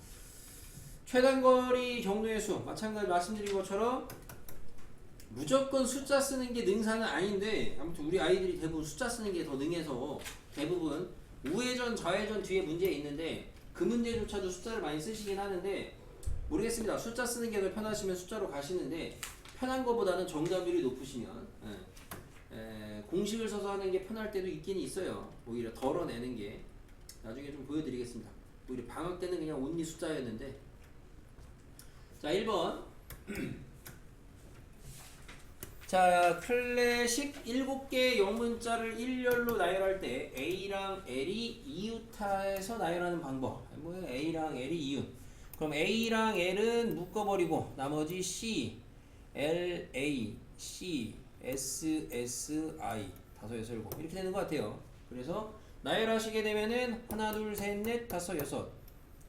Speaker 1: 최단거리 경로의 수 마찬가지 말씀드린 것처럼 무조건 숫자 쓰는 게 능사는 아닌데, 아무튼 우리 아이들이 대부분 숫자 쓰는 게 더 능해서 대부분 우회전 좌회전 뒤에 문제 있는데 그 문제조차도 숫자를 많이 쓰시긴 하는데, 모르겠습니다. 숫자 쓰는 게 더 편하시면 숫자로 가시는데, 편한 것보다는 정답률이 높으시면 공식을 써서 하는 게 편할 때도 있긴 있어요. 오히려 덜어내는 게. 나중에 좀 보여드리겠습니다. 오히려 방학 때는 그냥 온리 숫자였는데. 자, 1번. 자, 클래식 7개의 영문자를 일렬로 나열할 때 A랑 L이 이웃해서 나열하는 방법. 뭐예요? A랑 L이 이웃. 그럼 A랑 L은 묶어버리고 나머지 C, L, A, C, S, S, I 5, 6, 7 이렇게 되는 것 같아요. 그래서 나열하시게 되면은 하나, 둘, 셋, 넷, 다섯, 여섯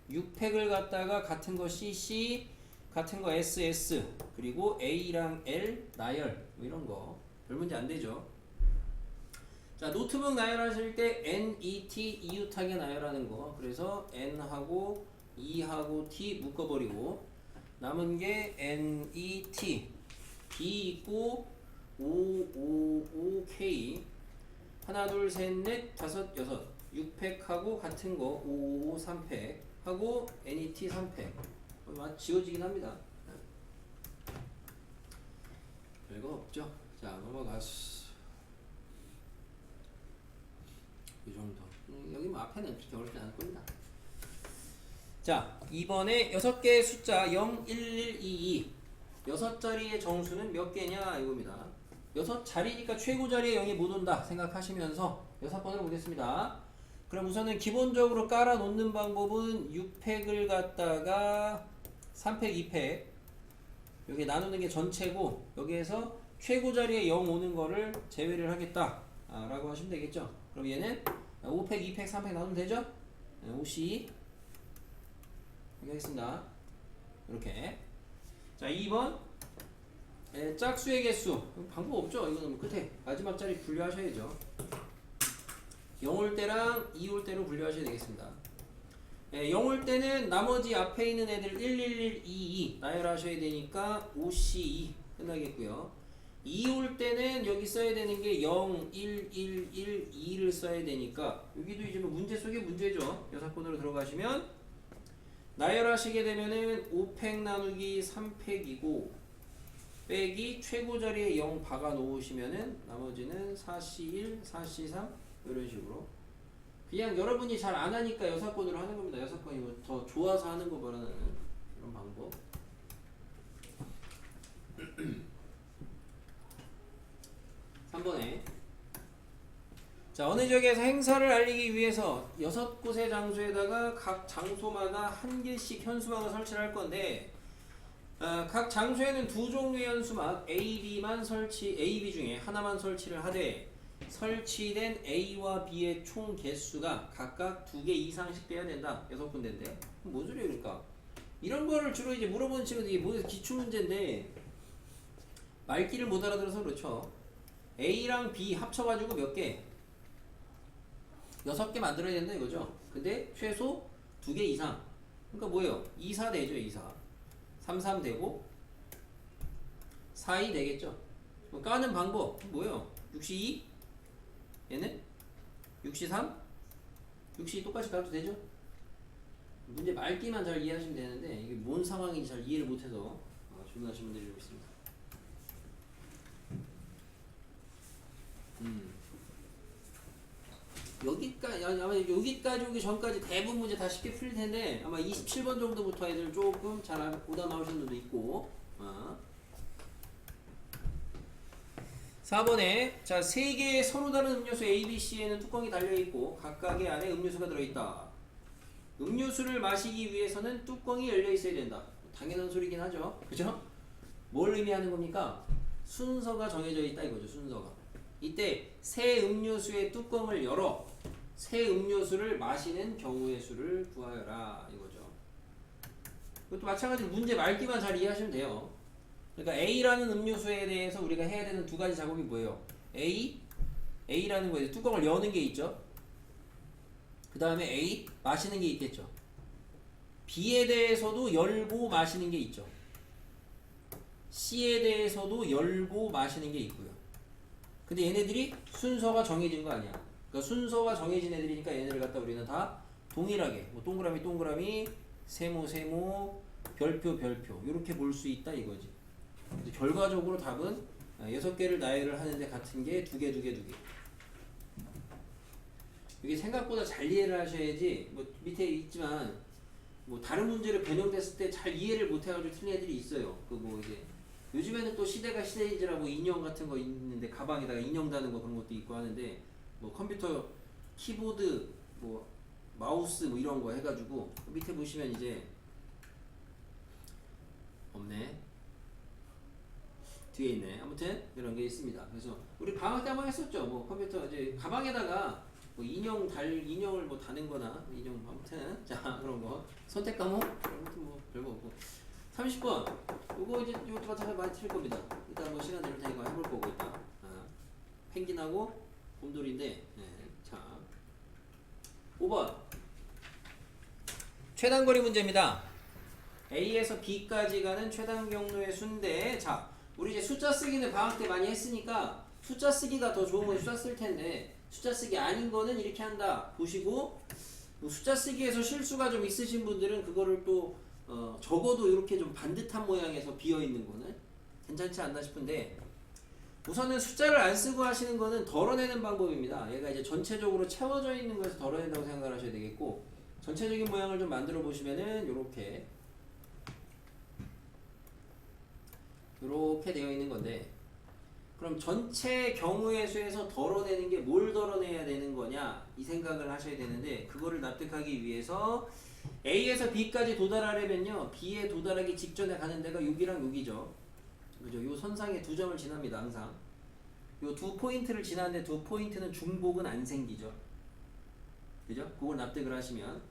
Speaker 1: 6팩을 갖다가 같은 거 CC, 같은 거 SS, 그리고 A랑 L 나열 뭐 이런 거 별 문제 안 되죠. 자, 노트북 나열하실 때 NET 이웃하게 나열하는 거. 그래서 N하고 E하고 T 묶어버리고 남은 게 NET B 있고 OOOK 하나 둘 셋 넷 다섯 여섯 6팩하고 같은 거 555 3팩 하고 NET 3팩 지워지긴 합니다. 별거 없죠. 자, 넘어가서 이 정도. 여기 뭐 앞에는 그렇게 어렵지 않을 겁니다. 자, 이번에 6개의 숫자 0, 1, 1, 2, 2 6자리의 정수는 몇 개냐 이겁니다. 6자리니까 최고 자리에 0이 못 온다 생각하시면서 6번을 보겠습니다. 그럼 우선은 기본적으로 깔아 놓는 방법은 6팩을 갖다가 3팩, 2팩 여기 나누는 게 전체고 여기에서 최고 자리에 0 오는 거를 제외를 하겠다 라고 하시면 되겠죠. 그럼 얘는 5팩, 2팩, 3팩 나누면 되죠? 5C 이렇게 하겠습니다. 이렇게. 자 2번 짝수의 개수. 방법 없죠. 이거는 끝에 마지막 자리 분류하셔야죠. 0 올 때랑 2 올 때로 분류하셔야 되겠습니다. 0 올 때는 나머지 앞에 있는 애들 1, 1, 1, 2, 2 나열하셔야 되니까 5C2 끝나겠고요. 2 올 때는 여기 써야 되는 게 0, 1, 1, 1, 2를 써야 되니까 여기도 이제 뭐 문제 속의 문제죠. 여사건으로 들어가시면 나열하시게 되면은 5팩 나누기 3팩이고 빼기 최고 자리에 0 박아 놓으시면은 나머지는 4C1, 4C3 이런 식으로 그냥 여러분이 잘 안 하니까 여사건으로 하는 겁니다. 여사건이 뭐 더 좋아서 하는 거보다는 이런 방법. 3번에 자 어느 지역에서 행사를 알리기 위해서 6곳의 장소에다가 각 장소마다 한 개씩 현수막을 설치를 할 건데 각 장소에는 두 종류의 현수막 A, B만 A, B 중에 하나만 설치를 하되 설치된 A와 B의 총 개수가 각각 2개 이상씩 돼야 된다. 6군데인데 뭔 소리야 그러니까 이런 거를 주로 이제 물어보는 친구들이 이게 뭐 기출문제인데 말귀를 못 알아들어서 그렇죠. A랑 B 합쳐가지고 몇 개? 6개 만들어야 된다 이거죠. 근데 최소 2개 이상. 그러니까 뭐예요? 2, 4 되죠. 2, 4 3, 3 되고 4, 2 되겠죠. 까는 방법 뭐예요? 62 얘는 63 62 똑같이 가도 되죠. 문제 말기만 잘 이해하시면 되는데 이게 뭔 상황인지 잘 이해를 못해서 질문하시는 분들이 좀 있습니다. 여기까지 오기 전까지 대부분 문제 다 쉽게 풀릴 텐데 아마 27번 정도부터 애들 조금 잘 오다 나오시는 분도 있고 4번에 자 3개의 서로 다른 음료수 A, B, C에는 뚜껑이 달려있고 각각의 안에 음료수가 들어있다. 음료수를 마시기 위해서는 뚜껑이 열려있어야 된다. 당연한 소리긴 하죠. 그죠? 뭘 의미하는 겁니까? 순서가 정해져 있다 이거죠. 순서가. 이때 새 음료수의 뚜껑을 열어 새 음료수를 마시는 경우의 수를 구하여라 이거죠. 이것도 마찬가지로 문제 말기만 잘 이해하시면 돼요. 그러니까 A라는 음료수에 대해서 우리가 해야 되는 두 가지 작업이 뭐예요? A라는 거에 뚜껑을 여는 게 있죠. 그 다음에 A 마시는 게 있겠죠. B에 대해서도 열고 마시는 게 있죠. C에 대해서도 열고 마시는 게 있고요. 근데 얘네들이 순서가 정해진 거 아니야. 그러니까 순서가 정해진 애들이니까 얘네를 갖다 우리는 다 동일하게 뭐 동그라미 세모 별표 이렇게 볼 수 있다 이거지. 그래서 결과적으로 답은 6개를 나열을 하는데 같은 게 2개. 이게 생각보다 잘 이해를 하셔야지 뭐 밑에 있지만 뭐 다른 문제를 변형됐을 때 잘 이해를 못 해가지고 틀린 애들이 있어요. 그 뭐 이제 요즘에는 또 시대가 시대인지라고 인형 같은 거 있는데 가방에다가 인형 다는 거 그런 것도 있고 하는데 뭐 컴퓨터 키보드 뭐 마우스 뭐 이런 거 해가지고 밑에 보시면 이제 없네 뒤에 있네. 아무튼 이런 게 있습니다. 그래서 우리 방학 때 한번 했었죠. 뭐 컴퓨터 이제 가방에다가 뭐 인형을 뭐 다는거나 인형 아무튼 자 그런 거 선택 과목 그런 것도 뭐 별거 없고 30번 요거 이제 요것도 마찬가지로 많이 틀릴 겁니다. 일단 뭐 시간 될 테니까 해볼 거고 일단 펭귄하고 곰돌이인데 자 5번 최단거리 문제입니다. A에서 B까지 가는 최단 경로의 수인데 자 우리 이제 숫자 쓰기는 방학 때 많이 했으니까 숫자 쓰기가 더 좋은 건 숫자 쓸 텐데 숫자 쓰기 아닌 거는 이렇게 한다 보시고 뭐 숫자 쓰기에서 실수가 좀 있으신 분들은 그거를 또 적어도 이렇게 좀 반듯한 모양에서 비어 있는 거는 괜찮지 않나 싶은데 우선은 숫자를 안 쓰고 하시는 거는 덜어내는 방법입니다. 얘가 이제 전체적으로 채워져 있는 것에서 덜어낸다고 생각을 하셔야 되겠고 전체적인 모양을 좀 만들어 보시면은 요렇게 되어 있는 건데 그럼 전체 경우의 수에서 덜어내는 게 뭘 덜어내야 되는 거냐 이 생각을 하셔야 되는데 그거를 납득하기 위해서 A에서 B까지 도달하려면요, B에 도달하기 직전에 가는 데가 여기랑 여기죠. 그죠? 요 선상에 두 점을 지납니다. 항상 요 두 포인트를 지나는데 두 포인트는 중복은 안 생기죠. 그죠? 그걸 납득을 하시면,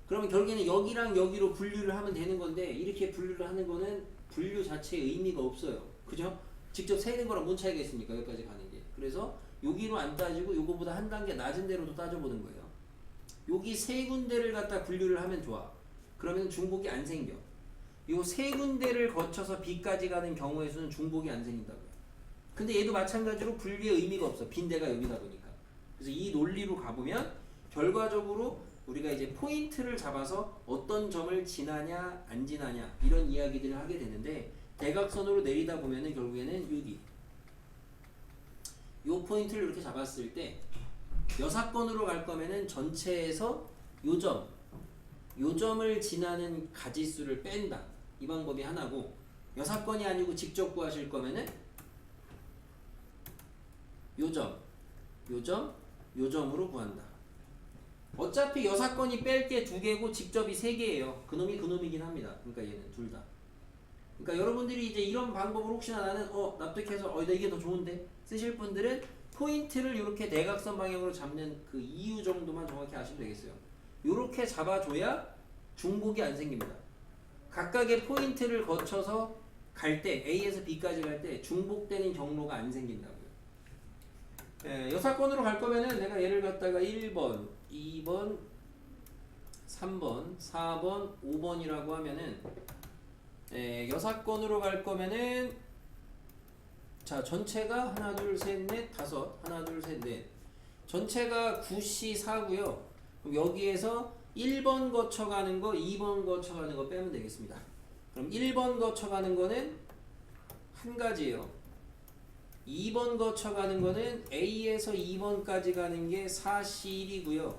Speaker 1: 그러면 결국에는 여기랑 여기로 분류를 하면 되는 건데, 이렇게 분류를 하는 거는 분류 자체에 의미가 없어요. 그죠? 직접 세는 거랑 뭔 차이가 있습니까? 여기까지 가는 게. 그래서 여기로 안 따지고 요거보다 한 단계 낮은 데로도 따져보는 거예요. 여기 세 군데를 갖다 분류를 하면 좋아. 그러면 중복이 안 생겨. 요 세 군데를 거쳐서 B까지 가는 경우의 수는 중복이 안 생긴다고요. 근데 얘도 마찬가지로 분류의 의미가 없어. 빈대가 여기다 보니까. 그래서 이 논리로 가보면 결과적으로 우리가 이제 포인트를 잡아서 어떤 점을 지나냐 안 지나냐 이런 이야기들을 하게 되는데, 대각선으로 내리다 보면은 결국에는 여기 요 포인트를 이렇게 잡았을 때 여사건으로 갈 거면은 전체에서 요 점을 지나는 가지수를 뺀다. 이 방법이 하나고, 여사건이 아니고 직접 구하실 거면은 요 점으로 구한다. 어차피 여사건이 뺄 게 두 개고 직접이 세 개예요. 그놈이긴 합니다. 그러니까 얘는 둘 다. 그러니까 여러분들이 이제 이런 방법을 혹시나 나는 납득해서 나 이게 더 좋은데 쓰실 분들은 포인트를 이렇게 대각선 방향으로 잡는 그 이유 정도만 정확히 아시면 되겠어요. 이렇게 잡아줘야 중복이 안 생깁니다. 각각의 포인트를 거쳐서 갈 때, A에서 B까지 갈 때 중복되는 경로가 안 생긴다고요. 여사건으로 갈 거면은 내가 얘를 갖다가 1번, 2번, 3번, 4번, 5번이라고 하면은, 여사건으로 갈 거면은, 자, 전체가 하나, 둘, 셋, 넷, 다섯, 하나, 둘, 셋, 넷. 전체가 9C 4고요. 그럼 여기에서 1번 거쳐가는 거, 2번 거쳐가는 거 빼면 되겠습니다. 그럼 1번 거쳐가는 거는 한 가지예요. 2번 거쳐가는 거는 A에서 2번까지 가는 게 4C1이고요.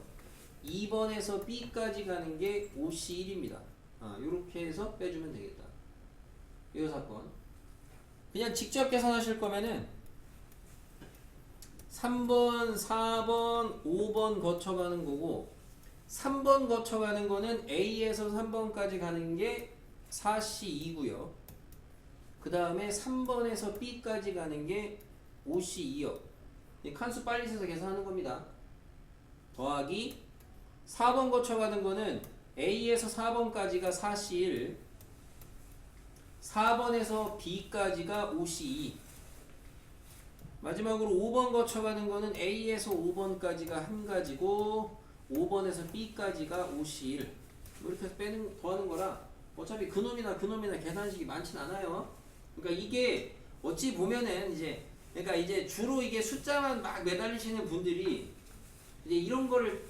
Speaker 1: 2번에서 B까지 가는 게 5C1입니다. 요렇게 해서 빼주면 되겠다. 이 사건. 그냥 직접 계산하실 거면은 3번, 4번, 5번 거쳐가는 거고, 3번 거쳐가는 거는 A에서 3번까지 가는 게 4C2고요. 그 다음에 3번에서 B까지 가는 게 5C2요. 칸수 빨리 써서 계산하는 겁니다. 더하기 4번 거쳐가는 거는 A에서 4번까지가 4C1, 4번에서 B까지가 5C2, 마지막으로 5번 거쳐가는 거는 A에서 5번까지가 한 가지고 5번에서 B까지가 5C1. 이렇게 해서 더하는 거라 어차피 그놈이나 계산식이 많진 않아요. 그러니까 이게 어찌 보면은 그러니까 이제 주로 이게 숫자만 막 매달리시는 분들이 이제 이런 거를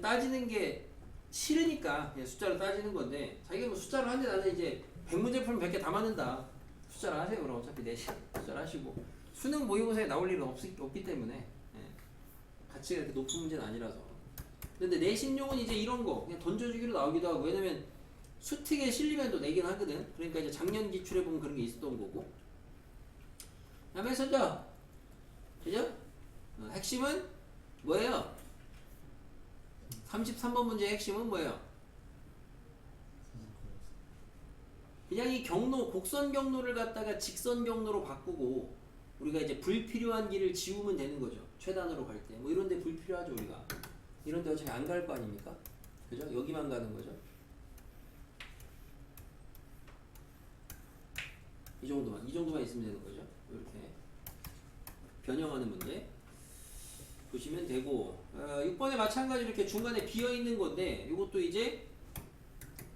Speaker 1: 따지는 게 싫으니까 그냥 숫자로 따지는 건데, 자기가 뭐 숫자로 하는데 나는 이제 100문제 풀면 100개 다 맞는다. 숫자로 하세요. 그럼 어차피 내신 숫자로 하시고 수능 모의고사에 나올 일은 없기 때문에 가치가 이렇게 높은 문제는 아니라서. 근데 내신용은 이제 이런 거 그냥 던져주기로 나오기도 하고, 왜냐면 수특에 실리면 또 내긴 하거든. 그러니까 이제 작년 기출에 보면 그런 게 있었던 거고. 다음에 선저, 그죠? 핵심은 뭐예요? 33번 문제의 핵심은 뭐예요? 그냥 이 경로, 곡선 경로를 갖다가 직선 경로로 바꾸고 우리가 이제 불필요한 길을 지우면 되는 거죠. 최단으로 갈 때. 뭐 이런 데 불필요하죠, 우리가. 이런 데 어차피 안 갈 거 아닙니까? 그죠? 여기만 가는 거죠. 이 정도만 있으면 되는 거죠. 이렇게 변형하는 문제 보시면 되고, 6번에 마찬가지로 이렇게 중간에 비어 있는 건데, 이것도 이제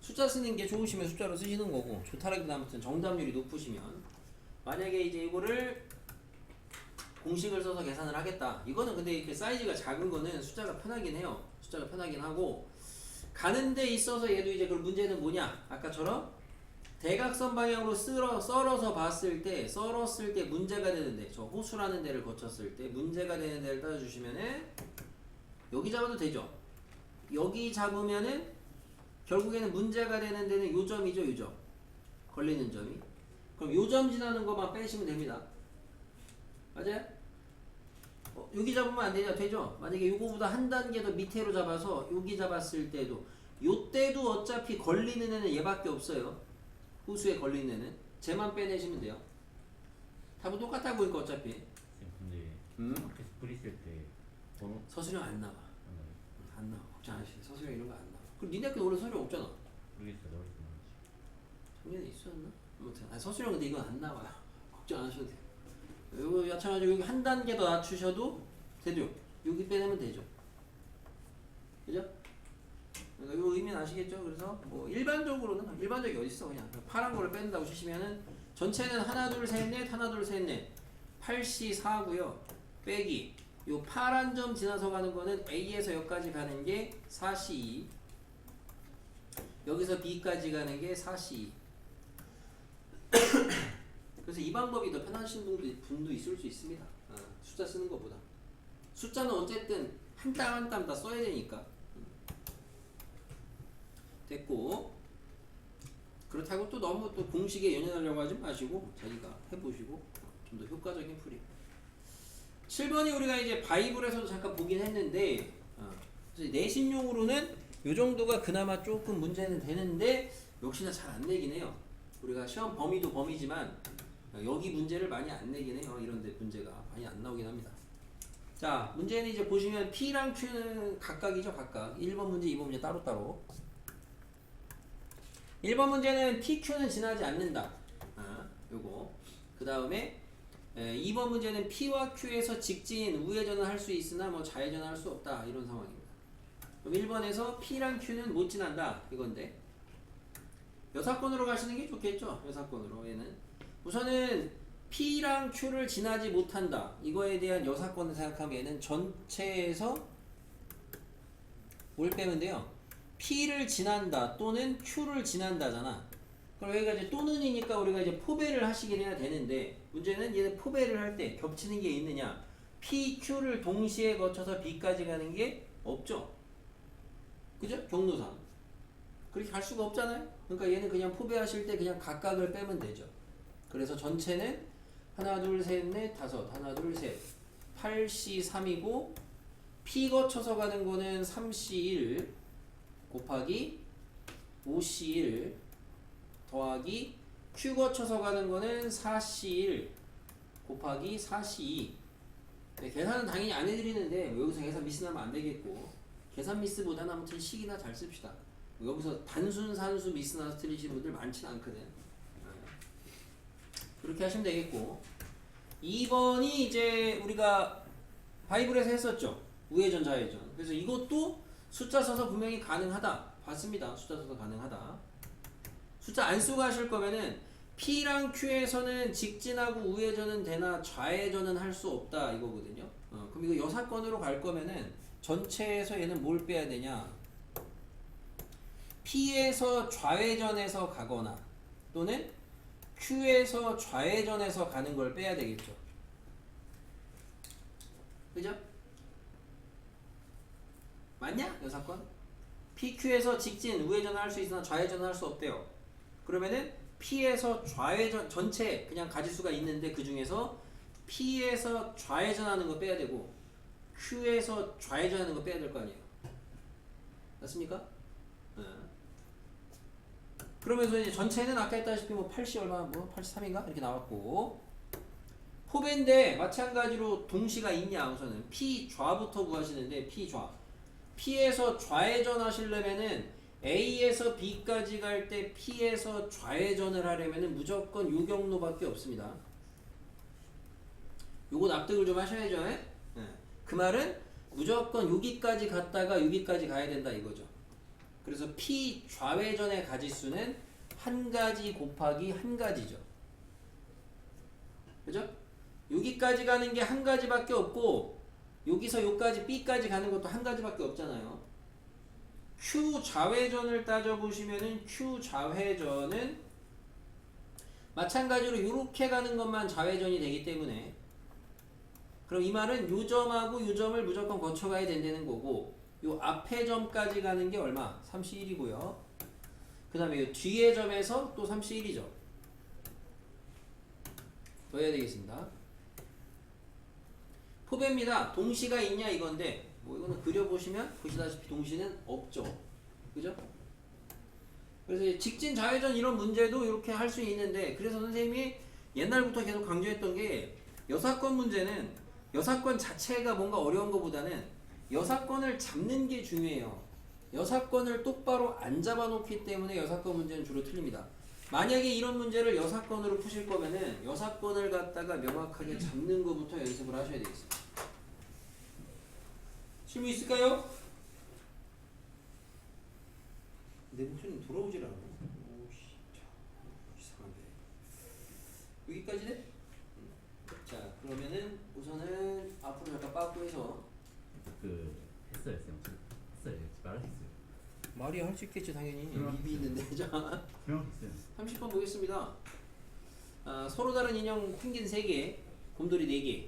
Speaker 1: 숫자 쓰는 게 좋으시면 숫자로 쓰시는 거고, 좋다라기보다 아무튼 정답률이 높으시면, 만약에 이제 이거를 공식을 써서 계산을 하겠다. 이거는 근데 이렇게 사이즈가 작은 거는 숫자가 편하긴 해요. 숫자가 편하긴 하고, 가는 데 있어서 얘도 이제 그 문제는 뭐냐? 아까처럼 대각선 방향으로 썰어서 봤을 때, 썰었을 때 문제가 되는데, 저 호수라는 데를 거쳤을 때 문제가 되는 데를 따져주시면은, 여기 잡아도 되죠. 여기 잡으면은 결국에는 문제가 되는 데는 요 점이죠, 요 점. 걸리는 점이. 그럼 요 점 지나는 것만 빼시면 됩니다. 맞아요? 여기 잡으면 안 되냐? 되죠? 만약에 요거보다 한 단계 더 밑으로 잡아서 여기 잡았을 때도, 요때도 어차피 걸리는 애는 얘밖에 없어요. 호수에 걸리는 애는 쟤만 빼내시면 돼요. 답은 똑같다고 보니까 어차피
Speaker 3: 근데 밖에서 뿌리 쓸때 번호
Speaker 1: 서술형 안 나와.
Speaker 3: 안 나요?
Speaker 1: 안 나와. 걱정 안 하시네. 서술형 이런 거 안 나와. 그리고 니네 학교 원래 서술형 없잖아.
Speaker 3: 모르겠어요. 나올 수 있는지.
Speaker 1: 작년에 있었나? 아무튼 서술형 근데 이건 안 나와요. 걱정 안 하셔도 돼요. 요거 마찬가지로 여기 한 단계 더 낮추셔도 되죠. 여기 빼내면 되죠. 그죠? 그러니까 이 의미는 아시겠죠? 그래서 뭐 일반적이 어디 있어 그냥 파란 거를 뺀다고 치시면은 전체는 하나 둘 셋 넷 하나 둘 셋 넷 8C 4고요. 빼기 요 파란 점 지나서 가는 거는 A에서 여기까지 가는 게 4C 여기서 B까지 가는 게 4C 그래서 이 방법이 더 편하신 분도 있을 수 있습니다. 숫자 쓰는 것보다 숫자는 어쨌든 한 땀 한 땀 다 써야 되니까 됐고 그렇다고 또 너무 또 공식에 연연하려고 하지 마시고 자기가 해보시고 좀 더 효과적인 풀이 7번이 우리가 이제 바이블에서도 잠깐 보긴 했는데 그래서 내신용으로는 요 정도가 그나마 조금 문제는 되는데 역시나 잘 안 내긴 해요. 우리가 시험 범위도 범위지만 여기 문제를 많이 안 내긴 해요. 이런데 문제가 많이 안 나오긴 합니다. 자 문제는 이제 보시면 P랑 Q는 각각이죠. 각각 1번 문제 2번 문제 따로따로 1번 문제는 PQ는 지나지 않는다. 요거. 그 다음에 2번 문제는 P와 Q에서 직진 우회전을 할 수 있으나 뭐 좌회전을 할 수 없다. 이런 상황입니다. 그럼 1번에서 P랑 Q는 못 지난다. 이건데 여사건으로 가시는 게 좋겠죠. 여사건으로 얘는 우선은 P랑 Q를 지나지 못한다. 이거에 대한 여사건을 생각하면 얘는 전체에서 뭘 빼면 돼요? P를 지난다 또는 Q를 지난다잖아. 그럼 여기가 이제 또는이니까 우리가 이제 포배를 하시긴 해야 되는데 문제는 얘는 포배를 할 때 겹치는 게 있느냐? P, Q를 동시에 거쳐서 B까지 가는 게 없죠. 그죠? 경로상 그렇게 갈 수가 없잖아요. 그러니까 얘는 그냥 포배하실 때 그냥 각각을 빼면 되죠. 그래서 전체는 하나 둘 셋 넷 다섯 하나 둘 셋 8C 3이고 P 거쳐서 가는 거는 3C 1 곱하기 5C1 더하기 Q 거쳐서 가는 거는 4C1 곱하기 4C2 네, 계산은 당연히 안 해드리는데 여기서 계산 미스 나면 안 되겠고 계산 미스보다는 아무튼 식이나 잘 씁시다. 여기서 단순 산수 미스 나서 틀리시는 분들 많지는 않거든. 그렇게 하시면 되겠고 2번이 이제 우리가 바이블에서 했었죠. 우회전 좌회전. 그래서 이것도 숫자 써서 분명히 가능하다. 봤습니다. 숫자 써서 가능하다. 숫자 안 쓰고 하실 거면은 P랑 Q에서는 직진하고 우회전은 되나 좌회전은 할 수 없다 이거거든요. 그럼 이거 여사건으로 갈 거면은 전체에서 얘는 뭘 빼야 되냐? P에서 좌회전해서 가거나 또는 Q에서 좌회전해서 가는 걸 빼야 되겠죠. 그죠? 맞냐? 여사건? PQ에서 직진, 우회전을 할 수 있으나 좌회전을 할 수 없대요. 그러면은 P에서 좌회전, 전체 그냥 가지수가 있는데 그 중에서 P에서 좌회전하는 거 빼야 되고 Q에서 좌회전하는 거 빼야 될 거 아니에요. 맞습니까? 그러면서 이제 전체는 아까 했다시피 뭐 80 얼마, 뭐 83인가? 이렇게 나왔고 포배인데 마찬가지로 동시가 있냐 우선은 P 좌부터 구하시는데 P 좌 P에서 좌회전 하시려면은 A에서 B까지 갈 때 P에서 좌회전을 하려면은 무조건 요 경로밖에 없습니다. 요거 납득을 좀 하셔야죠. 그 말은 무조건 여기까지 갔다가 여기까지 가야 된다 이거죠. 그래서 P 좌회전의 가지수는 한 가지 곱하기 한 가지죠. 그죠? 여기까지 가는 게 한 가지밖에 없고 여기서 여기까지 B까지 가는 것도 한 가지밖에 없잖아요. Q 좌회전을 따져보시면은 Q 좌회전은 마찬가지로 이렇게 가는 것만 좌회전이 되기 때문에 그럼 이 말은 요 점하고 요 점을 무조건 거쳐가야 된다는 거고 요 앞에 점까지 가는 게 얼마? 31이고요. 그 다음에 요 뒤에 점에서 또 31이죠. 더 해야 되겠습니다. 포배입니다. 동시가 있냐 이건데 뭐 이거는 그려보시면 보시다시피 동시는 없죠. 그죠? 그래서 이제 직진 좌회전 이런 문제도 이렇게 할 수 있는데, 그래서 선생님이 옛날부터 계속 강조했던 게 여사건 문제는 여사건 자체가 뭔가 어려운 것보다는 여사건을 잡는 게 중요해요. 여사건을 똑바로 안 잡아놓기 때문에 여사건 문제는 주로 틀립니다. 만약에 이런 문제를 여사건으로 푸실 거면은 여사건을 갖다가 명확하게 잡는 것부터 연습을 하셔야 되겠습니다. 질문 있을까요? 내 목소리는 돌아오질 않아. 오씨, 이상한데. 여기까지네? 자, 그러면은 우선은 앞으로 잠깐 빠꾸 해서
Speaker 3: 그 했어요 쌤. 했어요. 말할 수 있어요.
Speaker 1: 말이 할 수 있겠지 당연히.
Speaker 3: 그럼.
Speaker 1: 입이 있는데. 자,
Speaker 3: 생각했어요.
Speaker 1: 30번 보겠습니다. 서로 다른 인형 펭귄 3개, 곰돌이 4개.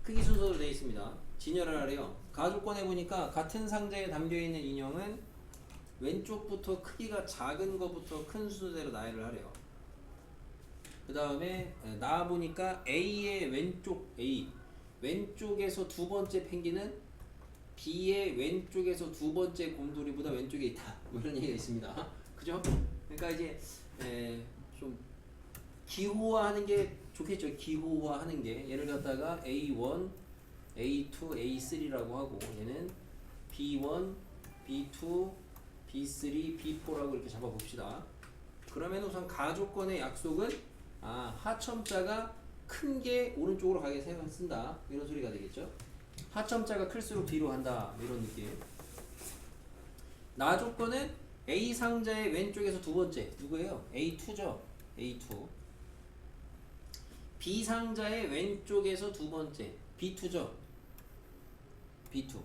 Speaker 1: 크기 순서로 되어 있습니다. 진열을 하래요. 가족권에 보니까 같은 상자에 담겨있는 인형은 왼쪽부터 크기가 작은 것부터 큰 순서대로 나열을 하래요. 그 다음에 나와보니까 A의 왼쪽 A, 왼쪽에서 두 번째 펭귄은 B의 왼쪽에서 두 번째 곰돌이보다 왼쪽에 있다. 뭐 이런 얘기가 있습니다. 그죠? 그러니까 이제 좀 기호화하는 게 좋겠죠. 기호화하는 게 얘를 갖다가 A1, A2, A3라고 하고 얘는 B1, B2, B3, B4라고 이렇게 잡아봅시다. 그러면 우선 가족권의 약속은 하첨자가 큰 게 오른쪽으로 가게 쓴다. 이런 소리가 되겠죠. 하첨자가 클수록 뒤로 한다. 이런 느낌. 나조건은 A 상자의 왼쪽에서 두 번째 누구예요? A2죠. A2. B 상자의 왼쪽에서 두 번째 B2죠. B2.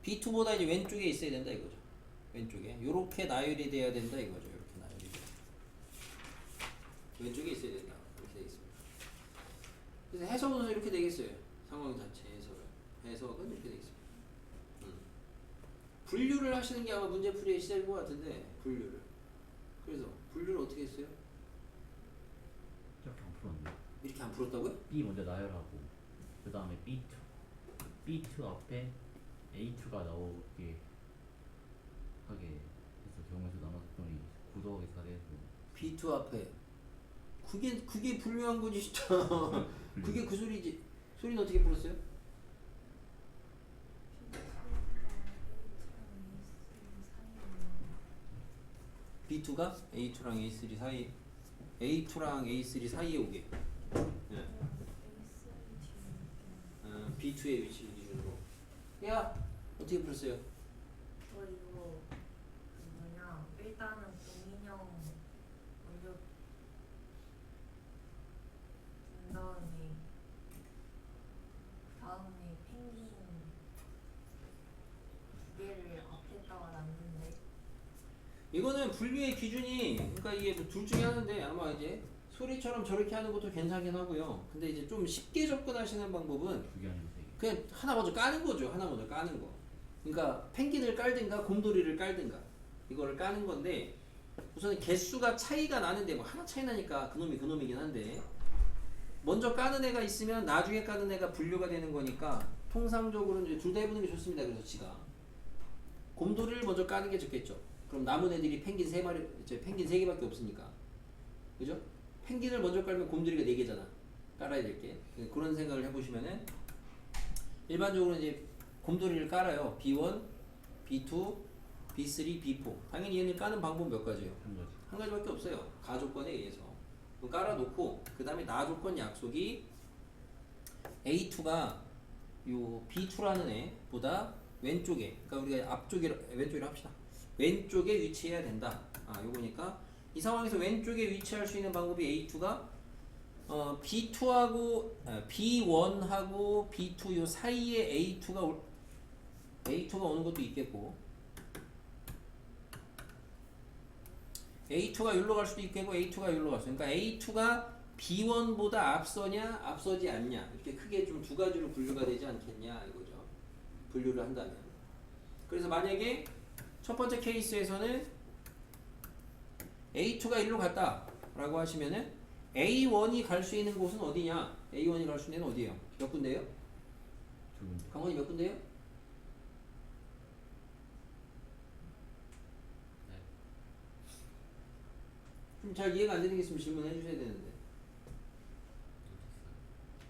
Speaker 1: B2보다 이제 왼쪽에 있어야 된다 이거죠. 왼쪽에 요렇게 나열이 돼야 된다 이거죠. 이렇게 나열이 돼요. 왼쪽에 있어야 된다. 이렇게 되겠습니다. 그래서 해석은 이렇게 되겠어요. 상황 자체 해석은 이렇게 되겠습니다. 분류를 하시는 게 아마 문제풀이의 시작인 것 같은데 분류를. 그래서 분류를 어떻게 했어요?
Speaker 3: 이렇게 안 풀었는데.
Speaker 1: 이렇게 안 풀었다고요?
Speaker 3: B 먼저 나열하고 그 다음에 B2 앞에 A2가 나오게 하게 해서 경우에서 나눴더니 9 더하기 4에서
Speaker 1: B2 앞에 그게 분류한 거지 진짜. 그게 그 소리지. 소리는 어떻게 풀었어요? B2가 A2랑 A3 사이, A2랑 A3 사이에 오게. 네. B2의 위치를 기준으로. 야, 어떻게 풀었어요?
Speaker 2: 저 이거 일단은 곰인형 먼저 준 다음에 펭귄 두 개를 앞에다가 놨는데
Speaker 1: 이거는 분류의 기준이, 그러니까 이게 뭐 둘 중에 하나인데 아마 이제 소리처럼 저렇게 하는 것도 괜찮긴 하고요. 근데 이제 좀 쉽게 접근하시는 방법은
Speaker 3: 2개 아니면 3개.
Speaker 1: 그냥 하나 먼저 까는 거죠. 하나 먼저 까는 거. 그러니까 펭귄을 깔든가 곰돌이를 깔든가 이거를 까는 건데, 우선 개수가 차이가 나는데 뭐 하나 차이 나니까 그놈이 그놈이긴 한데, 먼저 까는 애가 있으면 나중에 까는 애가 분류가 되는 거니까 통상적으로는 이제 둘 다 해보는 게 좋습니다. 그래서 지가 곰돌이를 먼저 까는 게 좋겠죠. 그럼 남은 애들이 펭귄 3마리, 이제 펭귄 3개밖에 없으니까, 그죠? 펭귄을 먼저 깔면 곰돌이가 4개잖아. 깔아야 될 게. 그런 생각을 해보시면은 일반적으로 이제 곰돌이를 깔아요. B1, B2, B3, B4. 당연히 얘는 까는 방법 몇 가지예요?
Speaker 3: 한 가지.
Speaker 1: 한 가지밖에 없어요. 가조건에 의해서. 그럼 깔아놓고 그 다음에 나조건 약속이 A2가 요 B2라는 애보다 왼쪽에, 그러니까 우리가 앞쪽에 왼쪽이라 합시다. 왼쪽에 위치해야 된다. 요거니까 이 상황에서 왼쪽에 위치할 수 있는 방법이 A2가 B2하고 B1하고 B2 요 사이에 A2가 오는 것도 있겠고, A2가 여기로 갈 수도 있겠고 A2가 여기로 갈 수 있고, 그러니까 A2가 B1보다 앞서냐 앞서지 않냐, 이렇게 크게 좀 두 가지로 분류가 되지 않겠냐 이거죠. 분류를 한다면. 그래서 만약에 첫 번째 케이스에서는 A2가 일로 갔다 라고 하시면은 A1이 갈 수 있는 곳은 어디냐? A1이 갈 수 있는 데는 어디예요? 몇 군데예요?
Speaker 3: 두 군데.
Speaker 1: 강원이 몇 군데예요? 좀 잘 이해가 안 되는 게 있으면 질문해 주셔야 되는데.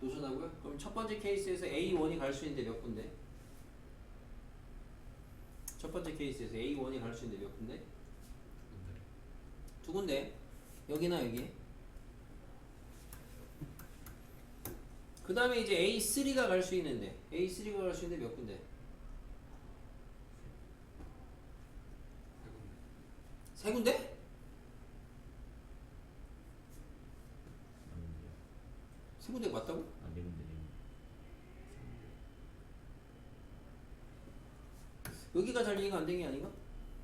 Speaker 1: 놓쳤다고요? 그럼 첫 번째 케이스에서 A1이 갈 수 있는데 몇 군데? 첫 번째 케이스에서 A1이 갈 수 있는데 몇 군데? 두 군데. 여기나 여기. 그 다음에 이제 A3가 갈 수 있는데 A3가 갈 수 있는데 몇 군데? 세 군데?
Speaker 3: 맞는데요.
Speaker 1: 세 군데가 맞다고?
Speaker 3: 아, 네 군데, 네 군데.
Speaker 1: 여기가 잘 이해가 안 된 게 아닌가?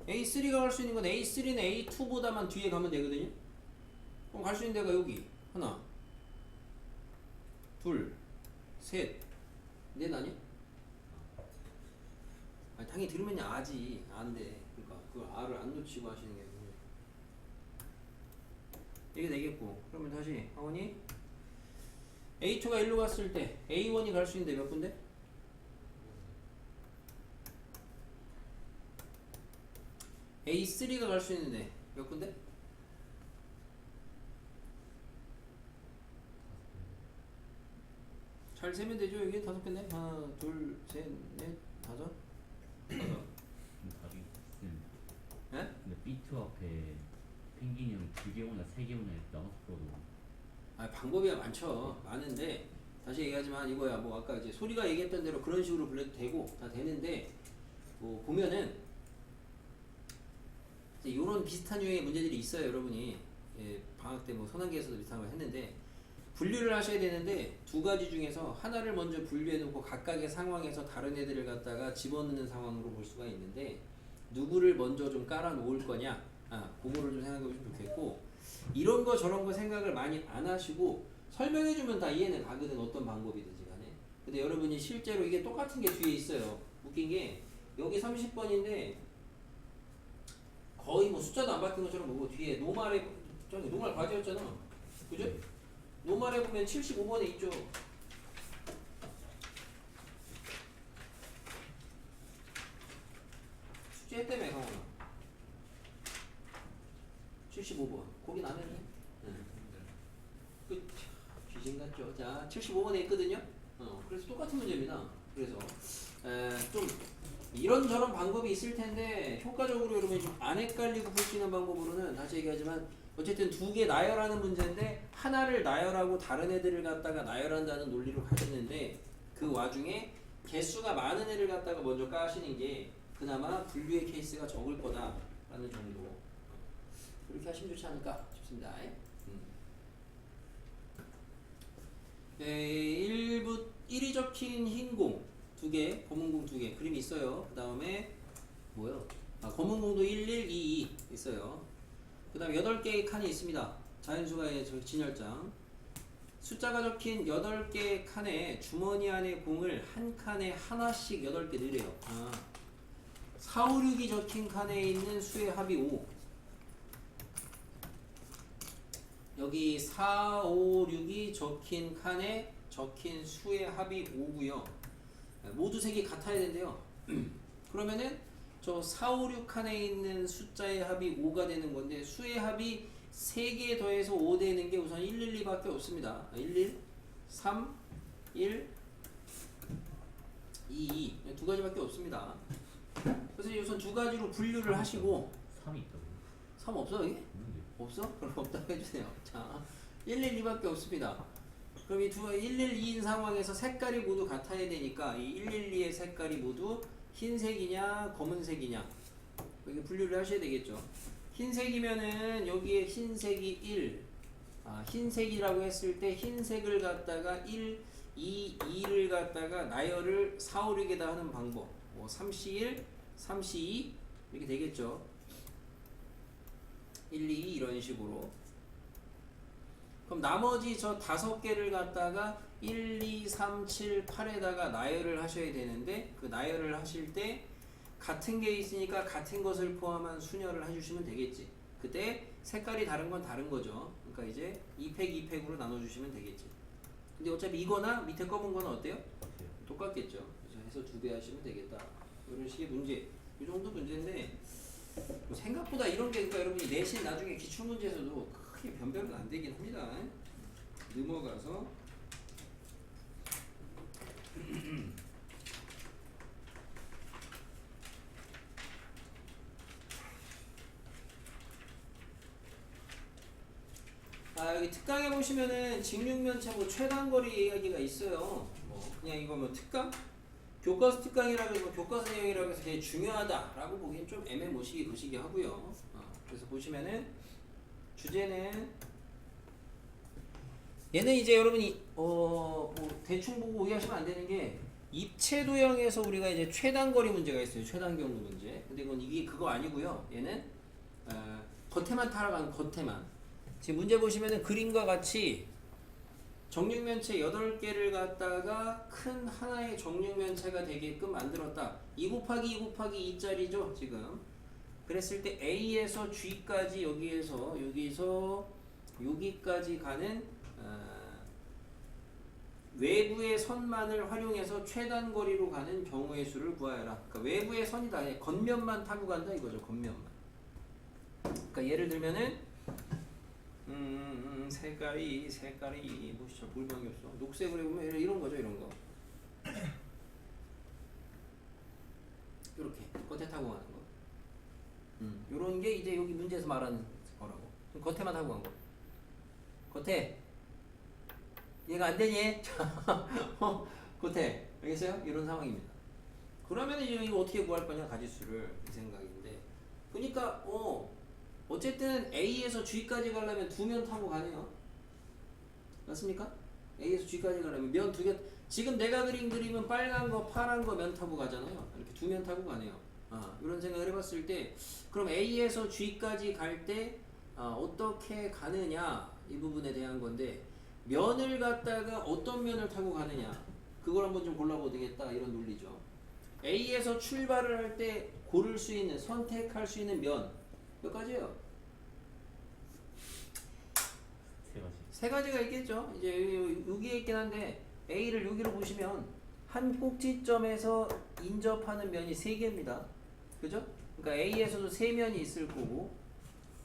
Speaker 1: A3가 갈 수 있는 건 A3는 A2보다만 뒤에 가면 되거든요? 그럼 갈 수 있는 데가 여기 하나 둘 셋 넷 아니야? 아니, 당연히 들으면 아지 안돼. 그러니까 그 R을 안 놓치고 하시는 게 이게 되겠고. 그러면 다시 하원이 A2가 1로 갔을 때 A1이 갈 수 있는데 몇 군데? A3가 갈 수 있는데 몇 군데? 잘 세면 되죠. 여기 다섯 개네. 하나, 둘, 셋, 넷, 다섯.
Speaker 3: 답이 있습니다.
Speaker 1: 예?
Speaker 3: 근데 B2 앞에 펭귄이 형 2개 오나 3개 오나 나눠서 풀어도
Speaker 1: 아, 방법이야 많죠. 많은데 다시 얘기하지만 이거야 뭐 아까 이제 소리가 얘기했던 대로 그런 식으로 불러도 되고 다 되는데 뭐 보면은 이제 이런 비슷한 유형의 문제들이 있어요. 여러분이 예, 방학 때 뭐 선한계에서도 비슷한 걸 했는데 분류를 하셔야 되는데 두 가지 중에서 하나를 먼저 분류해 놓고 각각의 상황에서 다른 애들을 갖다가 집어넣는 상황으로 볼 수가 있는데 누구를 먼저 좀 깔아 놓을 거냐, 그거를 좀 생각해 보시면 좋겠고, 이런 거 저런 거 생각을 많이 안 하시고 설명해 주면 다 이해는 가거든, 어떤 방법이든지 간에. 근데 여러분이 실제로 이게 똑같은 게 뒤에 있어요. 웃긴 게 여기 30번인데 거의 뭐 숫자도 안 바뀐 것처럼 보고 뒤에 노말에 저기 노말 과제였잖아. 그죠? 노말에 보면 75번에 있죠. 숙제 했다며 강원아. 75번. 거긴 안 했네. 그 귀신 같죠. 자, 75번에 있거든요. 그래서 똑같은 문제입니다. 그래서 좀 이런저런 방법이 있을 텐데 효과적으로 여러분이 좀 안 헷갈리고 풀 수 있는 방법으로는 다시 얘기하지만 어쨌든 두 개 나열하는 문제인데 하나를 나열하고 다른 애들을 갖다가 나열한다는 논리로 가시는데 그 와중에 개수가 많은 애를 갖다가 먼저 까시는 게 그나마 분류의 케이스가 적을 거다라는 정도. 그렇게 하시면 좋지 않을까 싶습니다. 1이 적힌 흰 공 2개, 검은 공 2개 그림이 있어요. 그 다음에 뭐요? 검은 공도 11, 22 있어요. 그 다음에 8개의 칸이 있습니다. 자연수가의 진열장. 숫자가 적힌 8개의 칸에 주머니 안에 공을 한 칸에 하나씩 8개 넣으래요. 4, 5, 6이 적힌 칸에 있는 수의 합이 5. 여기 4, 5, 6이 적힌 칸에 적힌 수의 합이 5고요. 모두 색이 같아야 된대요. 그러면은 저 4, 5, 6 칸에 있는 숫자의 합이 5가 되는 건데 수의 합이 3개 더해서 5 되는 게 우선 1, 1, 2밖에 없습니다. 1, 1, 3, 1, 2, 2. 두 가지밖에 없습니다. 그래서 우선 두 가지로 분류를 하시고
Speaker 3: 3이 있다고
Speaker 1: 3 없어 여기?
Speaker 3: 있는데
Speaker 1: 없어? 그럼 없다고 해주세요. 자, 1, 1, 2밖에 없습니다. 그럼 이 1, 1, 2인 상황에서 색깔이 모두 같아야 되니까 이 1, 1, 2의 색깔이 모두 흰색이냐 검은색이냐 여기 분류를 하셔야 되겠죠. 흰색이면은 여기에 흰색이 1, 흰색이라고 했을 때 흰색을 갖다가 1, 2, 2를 갖다가 나열을 4, 5, 6에다 하는 방법. 뭐 3C1, 3C2 이렇게 되겠죠. 1, 2 이런 식으로. 그럼 나머지 저 5개를 갖다가 1, 2, 3, 7, 8에다가 나열을 하셔야 되는데 그 나열을 하실 때 같은 게 있으니까 같은 것을 포함한 순열을 해주시면 되겠지. 그때 색깔이 다른 건 다른 거죠. 그러니까 이제 2팩, 2팩으로 나눠주시면 되겠지. 근데 어차피 이거나 밑에 검은 거는 어때요? 똑같겠죠. 그래서 해서 2배 하시면 되겠다. 이런 식의 문제. 이 정도 문제인데 뭐 생각보다 이런 게 그러니까 여러분이 내신 나중에 기출문제에서도 크게 변별은 안 되긴 합니다. 넘어가서 여기 특강에 보시면은 직육면체고 최단거리 이야기가 있어요. 그냥 이거 뭐 특강? 교과서 특강이라고 해서 교과서 내용이라고 해서 되게 중요하다라고 보기엔 좀 애매모시기 거시기 하고요. 그래서 보시면은 주제는 얘는 이제 여러분이 뭐 대충 보고 오해하시면 안 되는 게 입체 도형에서 우리가 이제 최단거리 문제가 있어요. 최단 경로 문제. 근데 이게 그거 아니고요. 얘는 겉에만 타락하는 겉에만. 지금 문제 보시면은 그림과 같이 정육면체 8개를 갖다가 큰 하나의 정육면체가 되게끔 만들었다. 2 곱하기 2 곱하기 2짜리죠 지금. 그랬을 때 A에서 G까지 여기서 여기까지 가는 외부의 선만을 활용해서 최단거리로 가는 경우의 수를 구하여라. 그러니까 외부의 선이다. 겉면만 타고 간다 이거죠. 겉면만. 그러니까 예를 들면은 색깔이 보시죠. 물방이 없어. 녹색으로 보면 이런 거죠. 이런 거. 이렇게 겉에 타고 가는 거. 요런 게 이제 여기 문제에서 말하는 거라고. 그럼 겉에만 타고 간 거. 겉에 얘가 안 되니? 겉에 알겠어요? 이런 상황입니다. 그러면 이제 이거 어떻게 구할 거냐 가지수를 이 생각인데. 그러니까 어쨌든 A에서 G까지 가려면 두 면 타고 가네요. 맞습니까? A에서 G까지 가려면 면 두 개. 지금 내가 그린 그림은 빨간 거, 파란 거 면 타고 가잖아요. 이렇게 두 면 타고 가네요. 이런 생각을 해봤을 때, 그럼 A에서 G까지 갈 때 어떻게 가느냐 이 부분에 대한 건데, 면을 갖다가 어떤 면을 타고 가느냐 그걸 한번 좀 골라보면 되겠다 이런 논리죠. A에서 출발을 할 때 고를 수 있는, 선택할 수 있는 면 몇 가지예요? 세 가지가 있겠죠. 이제 여기에 있긴 한데 A를 여기로 보시면 한 꼭지점에서 인접하는 면이 3개입니다. 그죠? 그러니까 A에서도 3면이 있을 거고,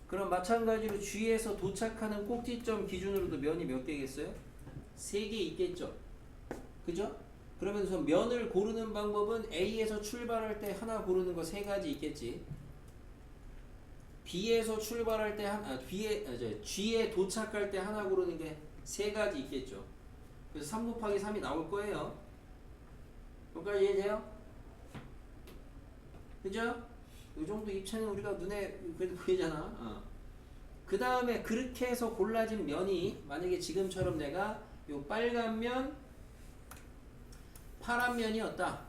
Speaker 1: 그럼 마찬가지로 G에서 도착하는 꼭지점 기준으로도 면이 몇 개겠어요? 3개 있겠죠. 그죠? 그러면서 면을 고르는 방법은 A에서 출발할 때 하나 고르는 거 3가지 있겠지. B에서 출발할 때 G에 도착할 때 하나 고르는 게 3가지 있겠죠. 그래서 3 곱하기 3이 나올 거예요. 여기까지 이해돼요? 그죠? 이 정도 입체는 우리가 눈에 그래도 보이잖아. 그 다음에 그렇게 해서 골라진 면이 만약에 지금처럼 내가 요 빨간 면, 파란 면이었다.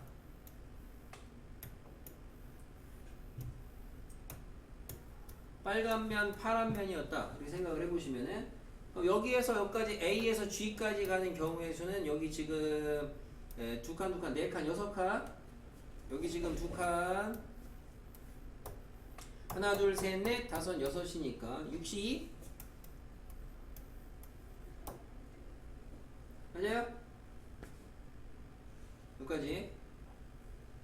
Speaker 1: 빨간 면, 파란 면이었다. 이렇게 생각을 해보시면은 여기에서 여기까지 A에서 G까지 가는 경우의 수는 여기 지금 두 칸, 4칸, 6칸. 여기 지금 2칸. 하나, 둘, 셋, 넷, 다섯, 6이니까 62. 맞아요? 여기까지.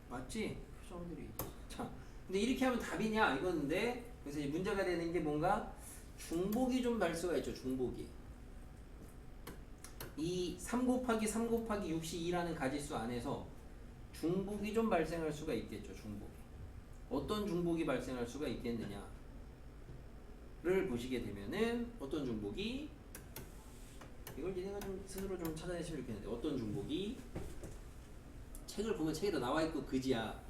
Speaker 1: 맞지? 표정들이. 자, 근데 이렇게 하면 답이냐 이건데, 그래서 이 문제가 되는 게 뭔가 중복이 좀 날 수가 있죠. 중복이. 이 3 곱하기 3 곱하기 62라는 가지수 안에서 중복이 좀 발생할 수가 있겠죠. 중복이. 어떤 중복이 발생할 수가 있겠느냐를 보시게 되면은 어떤 중복이, 이걸 니네가 좀 스스로 좀 찾아내시면 좋겠는데, 어떤 중복이, 책을 보면 책에도 나와 있고 그지야.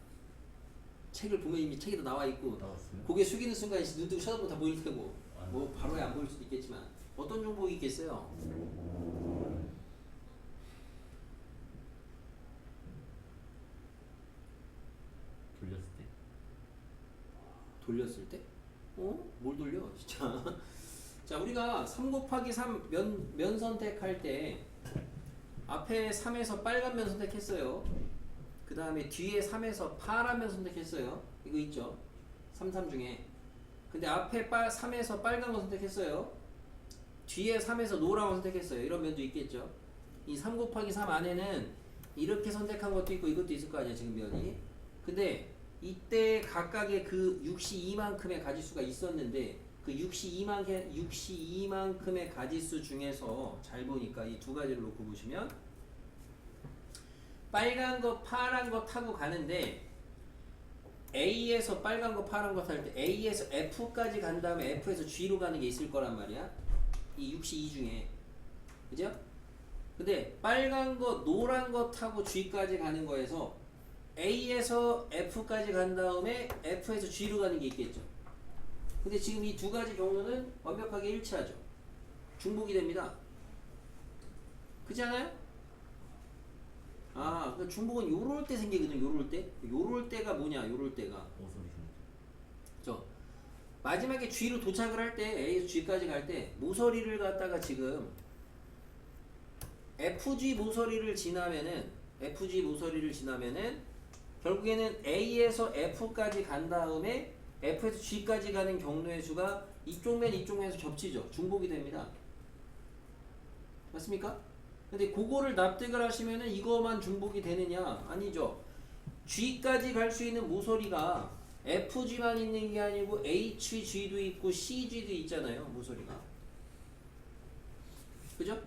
Speaker 1: 책을 보면 이미 책에도 나와 있고
Speaker 3: 나왔어요?
Speaker 1: 고개 숙이는 순간 눈 뜨고 쳐다보면 다 보일 테고, 뭐 바로에 안 보일 수도 있겠지만 어떤 중복이 있겠어요?
Speaker 3: 돌렸을 때?
Speaker 1: 돌렸을 때? 뭘 돌려? 진짜. 자, 우리가 3 곱하기 3 면 선택할 때 앞에 3에서 빨간 면 선택했어요. 그 다음에 뒤에 3에서 파란 면 선택했어요. 이거 있죠? 3 중에. 근데 앞에 3에서 빨간 거 선택했어요. 뒤에 3에서 노란 거 선택했어요. 이런 면도 있겠죠? 이 3 곱하기 3 안에는 이렇게 선택한 것도 있고 이것도 있을 거 아니야, 지금 면이. 근데 이때 각각의 그 62만큼의 가지수가 있었는데 그 62만큼의 가지수 중에서 잘 보니까 이 두 가지를 놓고 보시면 빨간 거 파란 거 타고 가는데 A에서 빨간 거 파란 거 탈 때 A에서 F까지 간 다음에 F에서 G로 가는 게 있을 거란 말이야. 이 62 중에. 그죠? 근데 빨간 거 노란 거 타고 G까지 가는 거에서 A에서 F까지 간 다음에 F에서 G로 가는 게 있겠죠. 근데 지금 이 두 가지 경우는 완벽하게 일치하죠. 중복이 됩니다. 그렇지 않아요? 그 중복은 요럴 때 생기거든. 요럴 때. 요럴 때가 뭐냐? 요럴 때가
Speaker 3: 모서리 중.
Speaker 1: 저 마지막에 G로 도착을 할 때 A에서 G까지 갈 때 모서리를 갖다가 지금 FG 모서리를 지나면은 결국에는 A에서 F까지 간 다음에 F에서 G까지 가는 경로의 수가 이쪽 면에서 겹치죠. 중복이 됩니다. 맞습니까? 근데 그거를 납득을 하시면은 이거만 중복이 되느냐? 아니죠. G까지 갈 수 있는 모서리가 FG만 있는 게 아니고 HG도 있고 CG도 있잖아요. 모서리가. 그죠?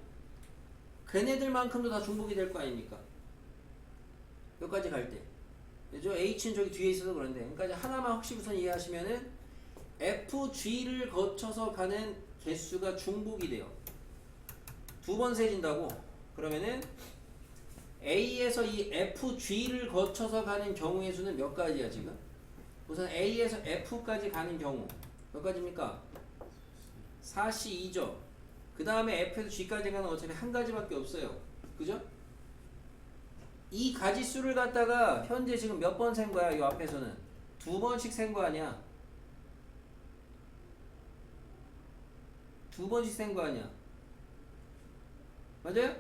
Speaker 1: 걔네들만큼도 다 중복이 될 거 아닙니까? 여기까지 갈 때. 그죠? H는 저기 뒤에 있어서 그런데. 그러니까 이제 하나만 확실히 우선 이해하시면은 FG를 거쳐서 가는 개수가 중복이 돼요. 두 번 세진다고. 그러면은 A에서 이 FG를 거쳐서 가는 경우의 수는 몇 가지야 지금? 우선 A에서 F까지 가는 경우 몇 가지입니까? 4시 2죠. 그 다음에 F에서 G까지 가는 어차피 한 가지밖에 없어요. 그죠? 이 가지수를 갖다가 현재 지금 몇 번 센 거야? 이 앞에서는 두 번씩 센 거 아니야? 두 번씩 센 거 아니야? 맞아요?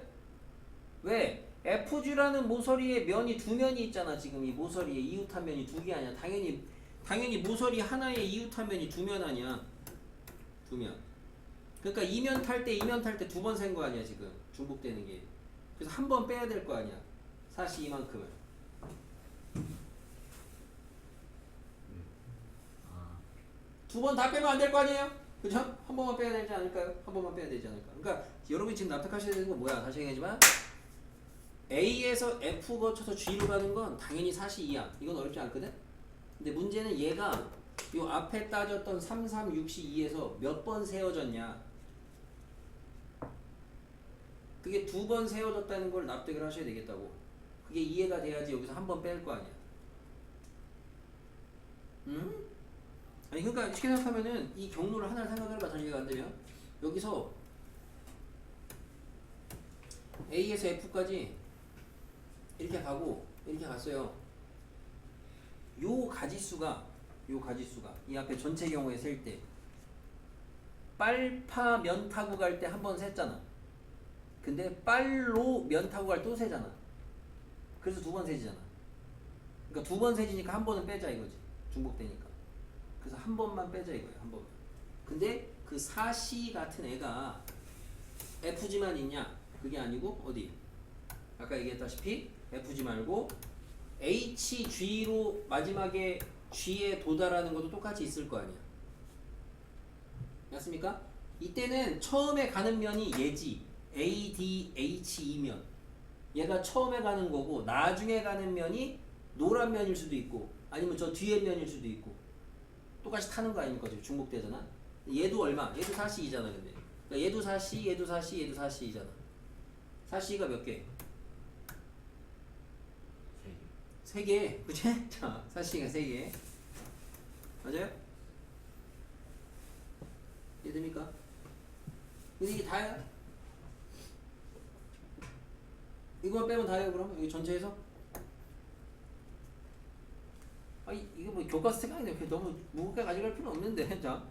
Speaker 1: 왜? FG라는 모서리에 면이 두 면이 있잖아. 지금 이 모서리에 이웃한 면이 두 개 아니야. 당연히 모서리 하나에 이웃한 면이 두 면 아니야. 두 면. 그러니까 이면 탈 때 두 번 센 거 아니야 지금. 중복되는 게. 그래서 한 번 빼야 될 거 아니야. 사실 이만큼을. 두 번 다 빼면 안 될 거 아니에요? 그죠? 한 번만 빼야 되지 않을까요? 한 번만 빼야 되지 않을까? 그러니까 여러분이 지금 납득하셔야 되는 건 뭐야? 다시 얘기하지만 A에서 F 거쳐서 G로 가는 건 당연히 사시 2야. 이건 어렵지 않거든? 근데 문제는 얘가 요 앞에 따졌던 3, 3, 6, 2에서 몇 번 세워졌냐. 그게 두 번 세워졌다는 걸 납득을 하셔야 되겠다고. 그게 이해가 돼야지 여기서 한 번 뺄 거 아니야. 응? 아니 그러니까 쉽게 생각하면은 이 경로를 하나를 생각해봐. 잘 이해가 안 되면 여기서 A에서 F까지 이렇게 가고 이렇게 갔어요. 요 가지수가 이 앞에 전체 경우에 셀 때 빨파 면 타고 갈 때 한 번 셌잖아. 근데 빨로 면 타고 갈 또 세잖아. 그래서 두 번 세지잖아. 그러니까 두 번 세지니까 한 번은 빼자 이거지. 중복되니까. 그래서 한 번만 빼자 이거야. 한 번만. 근데 그 사시 같은 애가 FG만 있냐? 그게 아니고 어디? 아까 얘기했다시피 FG 말고 HG로 마지막에 G에 도달하는 것도 똑같이 있을 거 아니야. 맞습니까? 이때는 처음에 가는 면이 얘지. ADHE면 얘가 처음에 가는 거고 나중에 가는 면이 노란 면일 수도 있고 아니면 저 뒤에 면일 수도 있고 똑같이 타는 거 아닙니까? 지금 중복되잖아. 얘도 얼마? 얘도 4C이잖아. 근데 그러니까 얘도 4C, 얘도 4C, 얘도 4C이잖아. 4C가 몇 개? 3개. 그치? 자, 4C가 3개. 맞아요? 이해됩니까? 근데 이게 다야? 이거만 빼면 다예요 그럼? 여기 전체에서? 아니 이게 뭐 교과서 생각인데 너무 무겁게 가져갈 필요는 없는데. 자,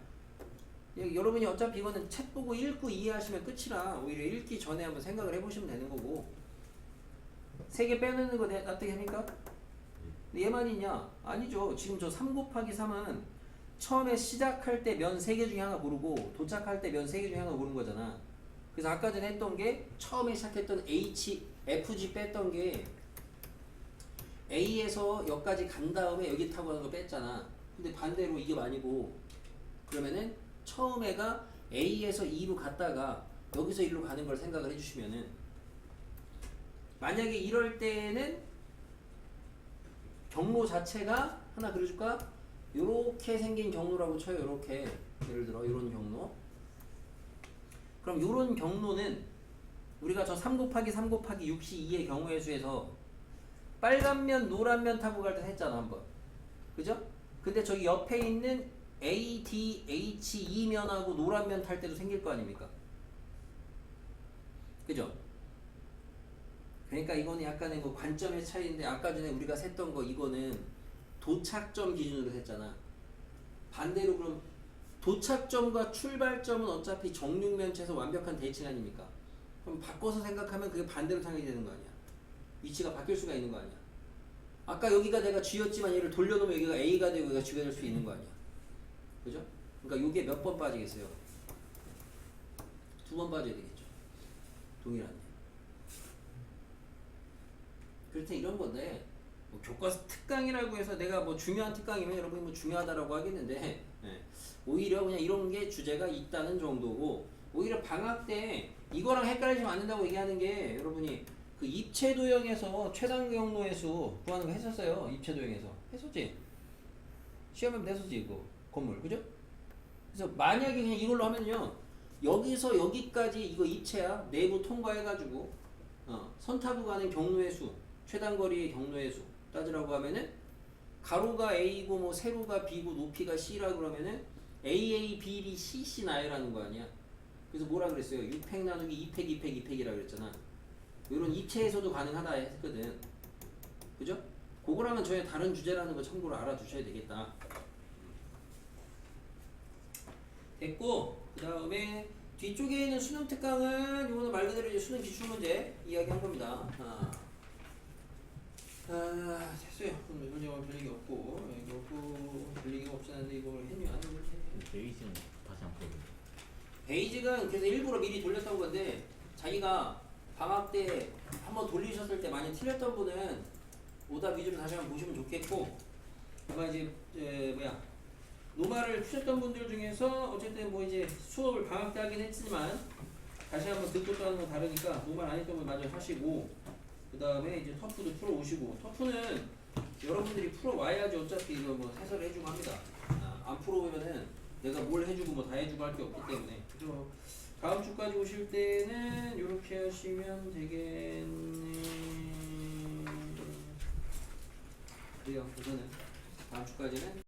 Speaker 1: 여러분이 어차피 이거는 책 보고 읽고 이해하시면 끝이라 오히려 읽기 전에 한번 생각을 해보시면 되는 거고. 3개 빼놓는 거 납득합니까? 얘만 있냐? 아니죠. 지금 저 3 곱하기 3은 처음에 시작할 때 면 3개 중에 하나 고르고 도착할 때 면 3개 중에 하나 고른 거잖아. 그래서 아까 전에 했던 게 처음에 시작했던 FG 뺐던 게 A에서 여기까지 간 다음에 여기 타고 가는 거 뺐잖아. 근데 반대로 이게 아니고 그러면은 처음 애가 A에서 2로 갔다가 여기서 1로 가는 걸 생각을 해주시면은 만약에 이럴 때는 경로 자체가 하나 그려줄까? 요렇게 생긴 경로라고 쳐요. 요렇게 예를 들어 요런 경로. 그럼 요런 경로는 우리가 저 3 곱하기 3 곱하기 6시 2의 경우의 수에서 빨간 면 노란 면 타고 갈 때 했잖아 한번. 그죠? 근데 저기 옆에 있는 ADH2 면하고 노란 면 탈 때도 생길 거 아닙니까? 그죠? 그러니까 이거는 약간의 그 관점의 차이인데 아까 전에 우리가 셌던 거 이거는 도착점 기준으로 했잖아. 반대로 그럼 도착점과 출발점은 어차피 정육면체에서 완벽한 대칭 아닙니까? 그럼 바꿔서 생각하면 그게 반대로 상이 되는 거 아니야. 위치가 바뀔 수가 있는 거 아니야. 아까 여기가 내가 G였지만 얘를 돌려놓으면 여기가 A가 되고 여기가 G가 될 수 있는 거 아니야. 그죠? 그러니까 요게 몇 번 빠지겠어요? 2번 빠져야 되겠죠. 동일한데. 그렇다 이런 건데 뭐 교과서 특강이라고 해서 내가 뭐 중요한 특강이면 여러분이 뭐 중요하다라고 하겠는데 예. 오히려 그냥 이런 게 주제가 있다는 정도고 오히려 방학 때 이거랑 헷갈리시면 안 된다고 얘기하는 게 여러분이 그 입체 도형에서 최단 경로의 수 구하는 거 했었어요. 입체 도형에서 했었지. 시험에 냈었지 이거 건물 그죠? 그래서 만약에 그냥 이걸로 하면요 여기서 여기까지 이거 입체야 내부 통과해가지고 선 타고 가는 경로의 수 최단 거리의 경로의 수 따지라고 하면은 가로가 A고 뭐 세로가 B고 높이가 C라 그러면은 AA, BB, CC 나열하는 거 아니야. 그래서 뭐라 그랬어요? 6팩 나누기 2팩, 2팩, 2팩이라 그랬잖아. 이런 입체에서도 가능하다 했거든. 그죠? 그거랑은 전혀 다른 주제라는 거 참고로 알아두셔야 되겠다. 됐고 그 다음에 뒤쪽에 있는 수능 특강은 이거는 말 그대로 이제 수능 기출 문제 이야기한 겁니다. 됐어요. 오늘 별 얘기 없고 별 얘기가 없진 않은데 이걸 했냐 안 했냐.
Speaker 3: 베이징은 다시 안 풀어요.
Speaker 1: 베이직은 그래서 일부러 미리 돌렸던 건데 자기가 방학 때 한번 돌리셨을 때 많이 틀렸던 분은 오답 위주로 다시 한번 보시면 좋겠고 아마 이제 노말을 푸셨던 분들 중에서 어쨌든 뭐 이제 수업을 방학 때 하긴 했지만 다시 한번 듣고 또 하는 건 다르니까 노말 안 했던 분 마저 하시고 그 다음에 이제 터프도 풀어 오시고 터프는 여러분들이 풀어 와야지 어차피 이거 뭐 해설을 해주고 합니다. 안 풀어 오면은 내가 뭘 해주고 뭐 다 해주고 할 게 없기 때문에 그래서 다음 주까지 오실 때는 이렇게 하시면 되겠네. 그래요. 우선은 다음 주까지는